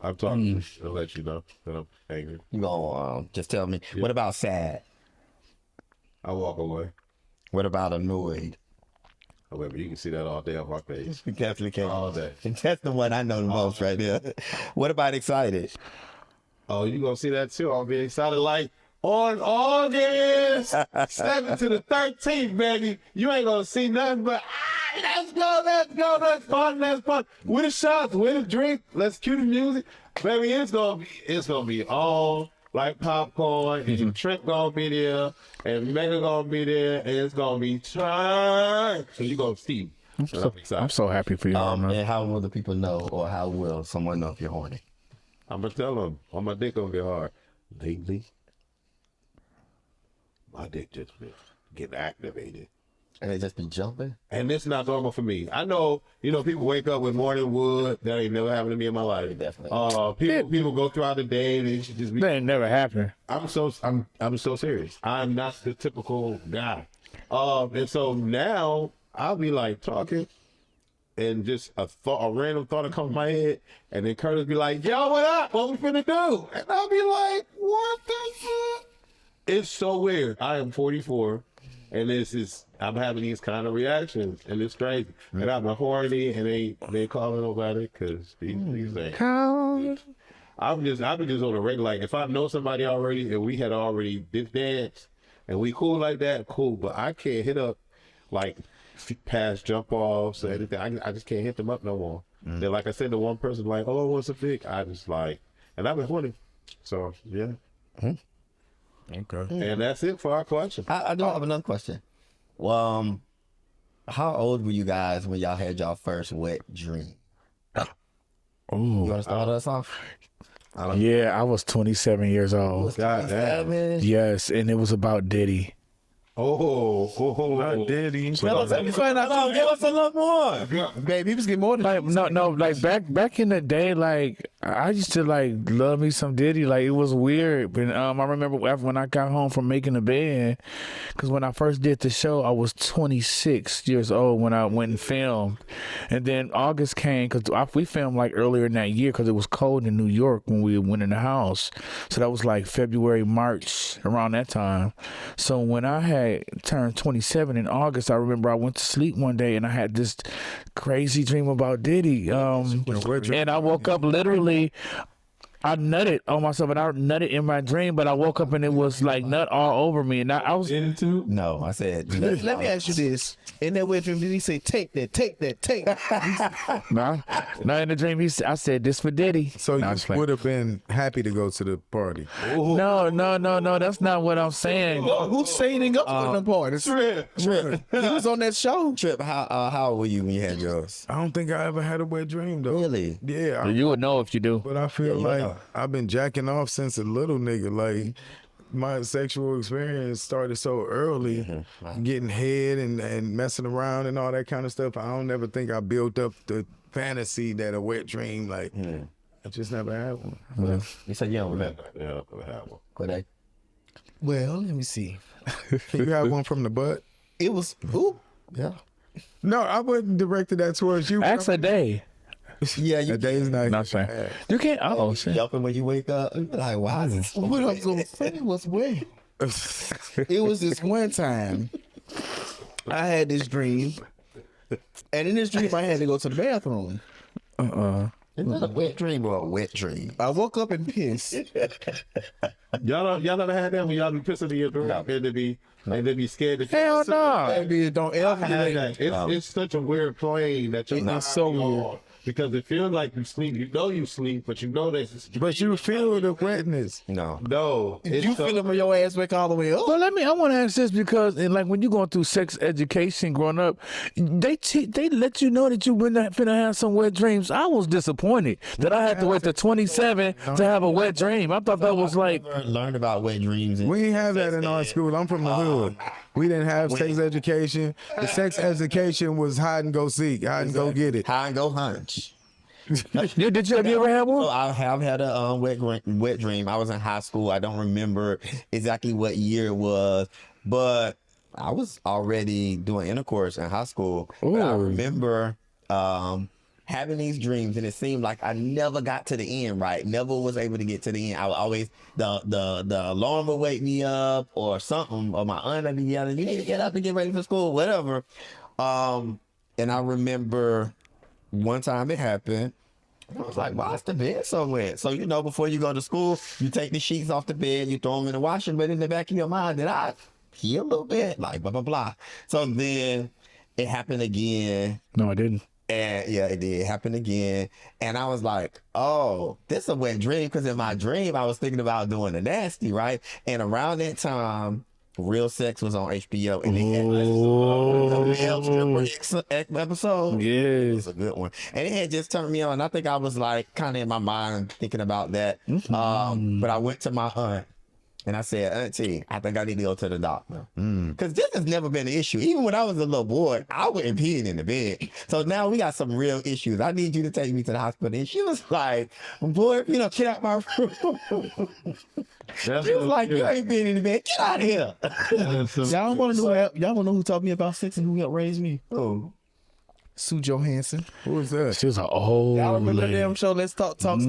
I'm talking to let you know that I'm angry. You gonna just tell me. What about sad? I walk away. What about annoyed? However, you can see that all day on my face. You definitely can. All day. That's the one I know the most right there. What about excited? Oh, you gonna see that too. I'll be excited like on August 7th to the 13th, baby. You ain't gonna see nothing but let's go, that's fun. With the shots, with a drink, let's cue the music. Baby, it's gonna be all like popcorn, and Trent gonna be there, and Megan gonna be there, and it's gonna be time. So you gonna see. I'm so happy for y'all, man. And how will the people know, or how will someone know if you're horny? I'm gonna tell them, on my dick gonna get hard. Lately, my dick just been getting activated. And they just be jumping? And it's not normal for me. I know, people wake up with morning wood. That ain't never happened to me in my life. Definitely. People go throughout the day and they should just be. That ain't never happened. I'm so serious. I'm not the typical guy. And so now I'll be like talking, and just a random thought will come to my head, and then Curtis be like, "Yo, what up? What we finna do?" And I'll be like, "What the fuck?" It's so weird. I am 44, and I'm having these kind of reactions, and it's crazy. And I'm horny, and they calling nobody because these ain't. I've been just on the regular. Like if I know somebody already, and we had already did dance, and we cool like that, cool. But I can't hit up like past jump offs or anything. I just can't hit them up no more. Then like I said, the one person like, "Oh, what's a pic?" I just like, and I've been horny. So yeah. Okay. And that's it for our question. I do have another question. How old were you guys when y'all had y'all first wet dream? You want to start us off? Yeah, I was 27 years old. God damn. Yes, and it was about Diddy. Not Diddy. Give us a little more. Baby, he was getting more than Like no, like back in the day, like I used to like love me some Diddy. Like it was weird, but I remember after when I got home from making the band, because when I first did the show, I was 26 years old when I went and filmed, and then August came because we filmed like earlier in that year because it was cold in New York when we went in the house, so that was like February, March, around that time. So when I had turned 27 in August, I remember I went to sleep one day and I had this crazy dream about Diddy. And I woke up literally, I nutted on myself, and I nutted in my dream, but I woke up and it was like nut all over me, and I was In it too? No, I said. Let me ask you this. In that wet dream, did he say, take that? no, in the dream I said this for Diddy. So No, I'm you just playing. would have been happy to go to the party. No, that's not what I'm saying. Who's saying up to the parties? Trip. He was on that show. Trip, how old were you when you had yours? I don't think I ever had a wet dream though. Really? Yeah. You would know if you do. But I feel you like know. I've been jacking off since a little nigga. Like my sexual experience started so early, getting head and messing around and all that kind of stuff. I don't ever think I built up the fantasy that a wet dream, like I just never had one. You said you don't remember. Yeah, I have one. But Well, let me see. Can you have one from the butt? It was ooh, yeah. No, I wouldn't direct that towards you. Ask a day. Yeah, you A day's night. Not saying. You can't. Oh, shit. jumping when you wake up. You're like, why is this? What I was gonna say was when it was this one time I had this dream, and in this dream I had to go to the bathroom. Is that a wet dream or a wet dream? I woke up and pissed. Y'all never had that when y'all be pissing in your dream and they be scared to Hell no. Baby, don't ever do that. It's such a weird plane that you're It's so weird. because it feels like you sleep. You know you sleep, but you know that. But you feel the wetness. No. No, You feeling your ass wake all the way up? Well, I want to ask this because, like, when you're going through sex education growing up, they let you know that you were not finna have some wet dreams. I was disappointed that I had to wait to 27 to have a wet dream. I thought that was like, Learned about wet dreams. We ain't have that in our school. I'm from the hood. We didn't have sex education. The sex education was hide and go seek, hide and go get it. High and go hunch. have you ever had So one? I have had a wet dream. I was in high school. I don't remember exactly what year it was, but I was already doing intercourse in high school. But I remember having these dreams, and it seemed like I never got to the end right. Never was able to get to the end. I would always the alarm would wake me up or something, or my aunt would be yelling, "You need to get up and get ready for school," whatever. And I remember one time it happened. I was like, why is the bed so wet? So, before you go to school, you take the sheets off the bed, you throw them in the washer, but in the back of your mind, did I pee a little bit? Like, blah, blah, blah. So then it happened again. No, I didn't. And yeah, it did happen again. And I was like, oh, this is a wet dream. Because in my dream, I was thinking about doing the nasty, right? And around that time, Real Sex was on HBO, and they had the episode. Yeah. It was a good one, and it had just turned me on. I think I was like kind of in my mind thinking about that. But I went to my aunt and I said, "Auntie, I think I need to go to the doctor because this has never been an issue. Even when I was a little boy, I wouldn't pee in the bed. So now we got some real issues. I need you to take me to the hospital." And she was like, "Boy, get out my room." She was like, "You ain't been in the bed. Get out of here." Y'all want to know who taught me about sex and who helped raise me? Oh. Sue Johansson. Who was that? She was an old Y'all remember the lady. damn show? Let's talk. Sex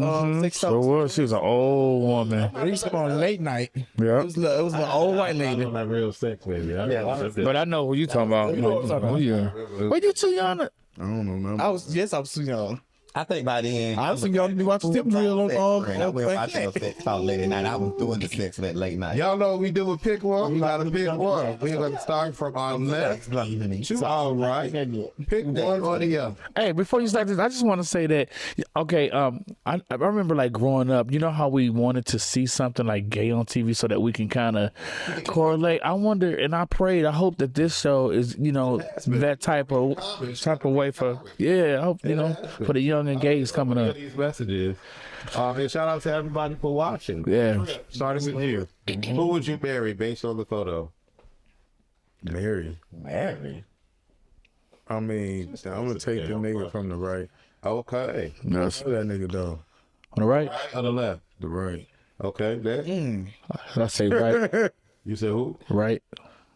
So talk. what? She was an old woman. They used to come on late night. Yeah. It was an old white lady. That real sex, baby. But I know who you talking about. Who you? Were you too young? I don't know. I was too young. I think by then I was too young to be watching Tip Drill on. I went watching sex talk late at night. I was doing the sex late night. Y'all know what we do with pick one? We gotta pick one. We're gonna start from our left to our right. Pick one or the other. Hey, before you start this, I just want to say that, okay, I remember like growing up, you know how we wanted to see something like gay on TV so that we can kind of correlate. I wonder, and I prayed, I hope that this show is, that type of way for, I hope, for the young and gays coming up. These messages. And shout out to everybody for watching. Yeah. Starting with you. Who would you marry based on the photo? Mary. I mean, I'm gonna take the nigga from the right. Okay. Yes. Who that nigga though? On the right? On the left. The right. Okay. Next. I say right. You said who? Right.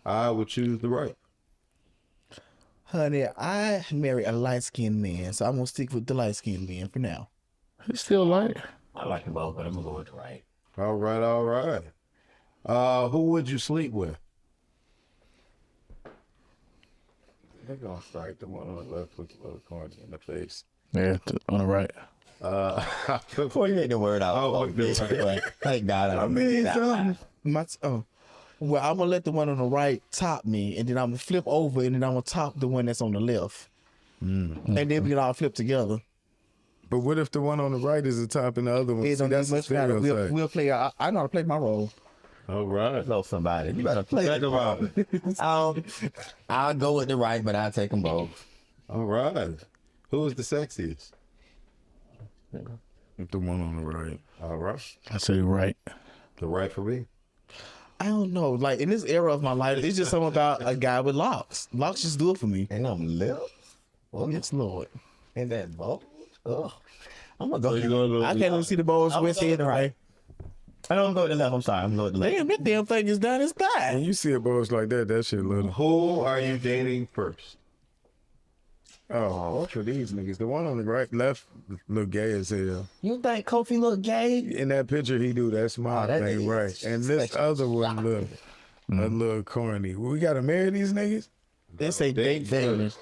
I would choose the right. Honey, I marry a light-skinned man, so I'm going to stick with the light-skinned man for now. He's still light. I like them both, but I'm gonna go with the right. All right. Who would you sleep with? They're gonna strike the one on the left with the little corner in the face. Yeah, on the right. Before you get the word out. Oh, right. Thank God. I mean, Well, I'm going to let the one on the right top me, and then I'm going to flip over, and then I'm going to top the one that's on the left. And then we can all flip together. but what if the one on the right is the top and the other one? It See, don't that's need the much matter. stereotype. We'll play. I know how to play my role. All right. Know somebody. You better play Think it. about it. I'll go with the right, but I'll take them both. All right. Who is the sexiest? The one on the right. All right. I say right. The right for me. I don't know. Like in this era of my life, it's just something about a guy with locks. Locks just do it for me. And I'm lips. Oh yes, Lord. And that both. Ugh. I'm gonna go. So you gonna I can't even see the balls with head right. I don't go to the left. I'm sorry. I'm going to the left. Damn, that damn thing is down his When thigh. you see a boss like that, that shit little. Who are you dating first? Oh, what's for these niggas? The one on the right, left, look gay as hell. You think Kofi look gay? In that picture he do, that smile that thing, nigga right? is And this other one look a little corny. We gotta marry these niggas? They say date famous.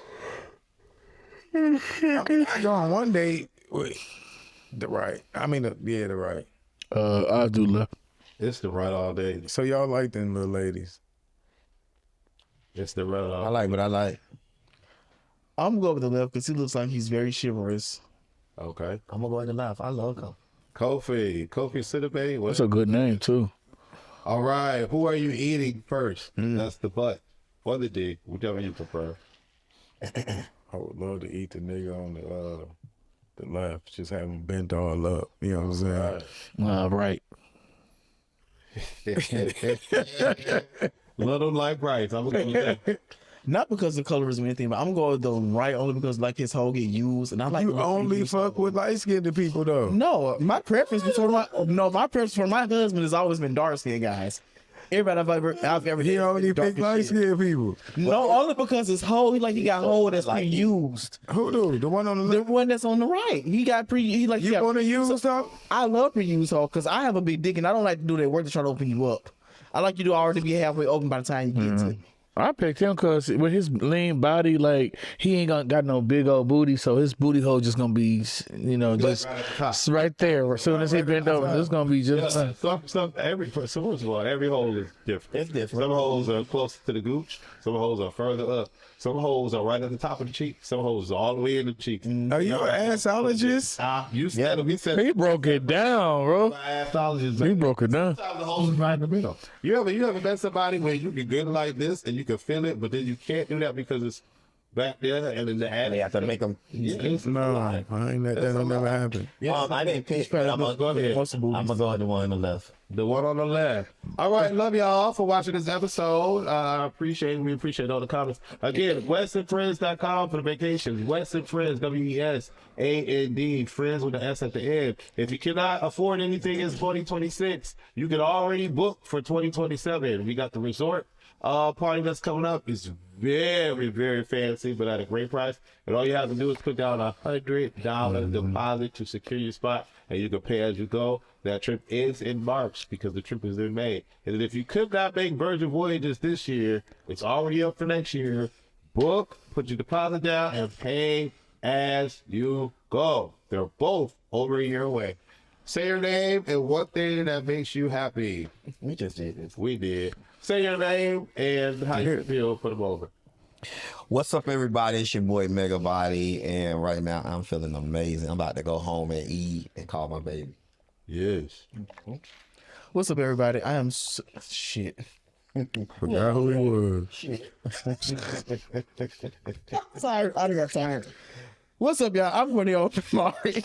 I go on one date with the right. I mean, the right. I do left. It's the right all day. So y'all like them little ladies? It's the right all I like what I like. I'm going with the left because he looks like he's very chivalrous. Okay. I'm gonna go to the left. I love Kofi. Kofi Sidibe. That's a good name too. All right. Who are you eating first? That's the butt or the dick, whichever you prefer. I would love to eat the nigga on the left, just have him bent all up. You know what I'm saying? Right. Little like rice. I'm gonna go with that. Not because of colorism or anything, but I'm going with the right only because like his whole get used, and I like. You only fuck with light skinned people though. No, my preference for my husband has always been dark skinned guys. Everybody I've ever He only dark pick as light shit. skinned people. No, only because his whole he got whole that's like used. Who do? The one on the The left? one that's on the right, he got he You got, want to use stuff? I love pre-used hoe because I have a big dick and I don't like to do that work to try to open you up. I like you to already be halfway open by the time you get to it. I picked him because with his lean body, like he ain't got no big old booty, so his booty hole just gonna be, just right at the top. right there. As soon as he bend over, it's gonna be just. First of all, every hole is different. It's different. Some holes are closer to the gooch. Some holes are further up. Some holes are right at the top of the cheek. Some holes are all the way in the cheek. Are you an assologist? You said it. We said He broke it down, bro. assologist. He broke it down. Sometimes the holes is right in the middle. You ever met somebody where you can get it like this and you can feel it, but then you can't do that because it's back there and in the They have to make them. No, I ain't let that never happen. I didn't pick, but I'm gonna Go ahead. go with the one on the left. The one on the left. All right, love y'all for watching this episode. I appreciate it. We appreciate all the comments. Again, wesandfriends.com for the vacations. West and Friends, WESAND, friends with the S at the end. If you cannot afford anything in 2026, you can already book for 2027. We got the resort party that's coming up. It's very, very fancy, but at a great price. And all you have to do is put down $100 deposit to secure your spot, and you can pay as you go. That trip ends in March because the trip is in May. And if you could not make Virgin Voyages this year, it's already up for next year. Book, put your deposit down, and pay as you go. They're both over a year away. Say your name and what thing that makes you happy. We just did this. We did. Say your name and how you feel. Put them over. What's up, everybody? It's your boy Mega Body, and right now I'm feeling amazing. I'm about to go home and eat and call my baby. Yes. What's up, everybody? I am shit. Forgot who he was. Sorry, I got tired. What's up, y'all? I'm Renee Mari,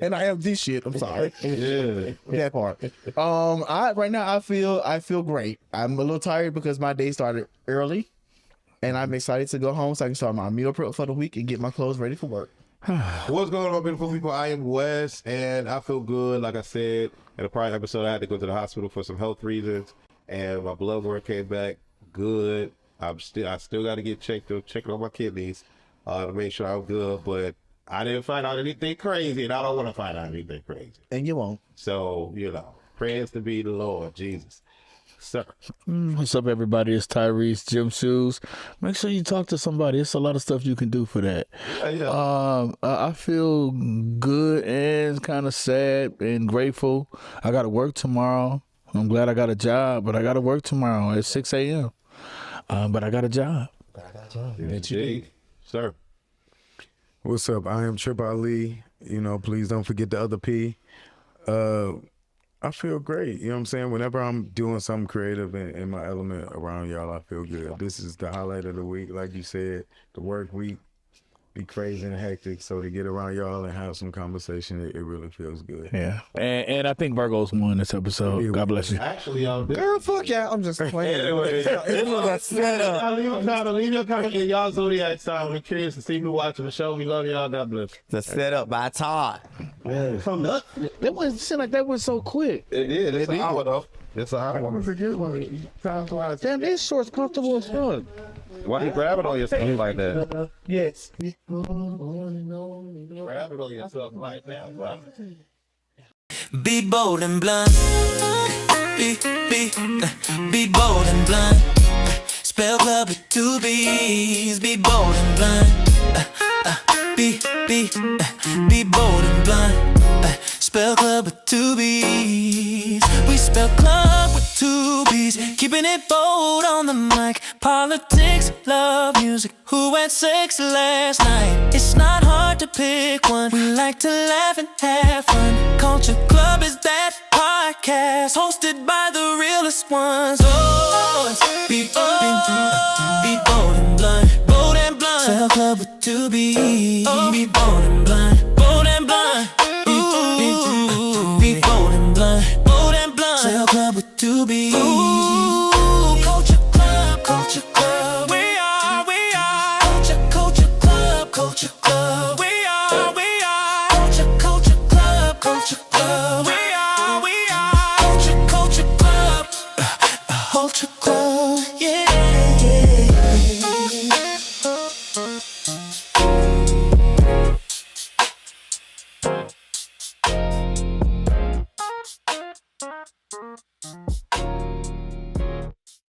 and I am this shit. I'm sorry. Yeah. That part. Right now I feel great. I'm a little tired because my day started early, and I'm excited to go home so I can start my meal prep for the week and get my clothes ready for work. What's going on, beautiful people? I am Wes, and I feel good. Like I said in a prior episode, I had to go to the hospital for some health reasons, and my blood work came back good. I still got to get checking on my kidneys to make sure I'm good. But I didn't find out anything crazy, and I don't want to find out anything crazy. And you won't. So prayers to be the Lord Jesus. Sir. What's up, everybody? It's Tyrese Gym Shoes. Make sure you talk to somebody. It's a lot of stuff you can do for that. I feel good and kind of sad and grateful. I got to work tomorrow. I'm glad I got a job, but I got to work tomorrow at 6 a.m. But I got a job. Indeed. Sir. What's up? I am Trip Ali. Please don't forget the other P. I feel great. You know what I'm saying? Whenever I'm doing something creative in my element around y'all, I feel good. This is the highlight of the week. Like you said, the work week be crazy and hectic. So to get around y'all and have some conversation, it really feels good. Yeah, and I think Virgo's won this episode. God bless you. Actually, y'all, Girl, fuck yeah. I'm just playing. This was a setup. leave your comment in y'all zodiac sign. We're curious to see who watching the show. We love y'all. God bless. The setup by Todd. That was seemed like that was so quick. It did. It's an hour though. It's an hour. Damn, this short's comfortable as fuck. Why you grabbing on yourself like that? Yes. Grabbing on yourself like that. Be bold and blunt. Be bold and blunt. Spell club with 2 B's. Be bold and blunt. Be bold and blunt. Spell club with 2 B's. We spell club with 2 B's. Keeping it bold on the mic. Politics, love, music. Who had sex last night? It's not hard to pick one. We like to laugh and have fun. Culture Club is that podcast hosted by the realest ones. Oh, be bold and blunt. Bold and blunt. Spell club with 2 B's. Be bold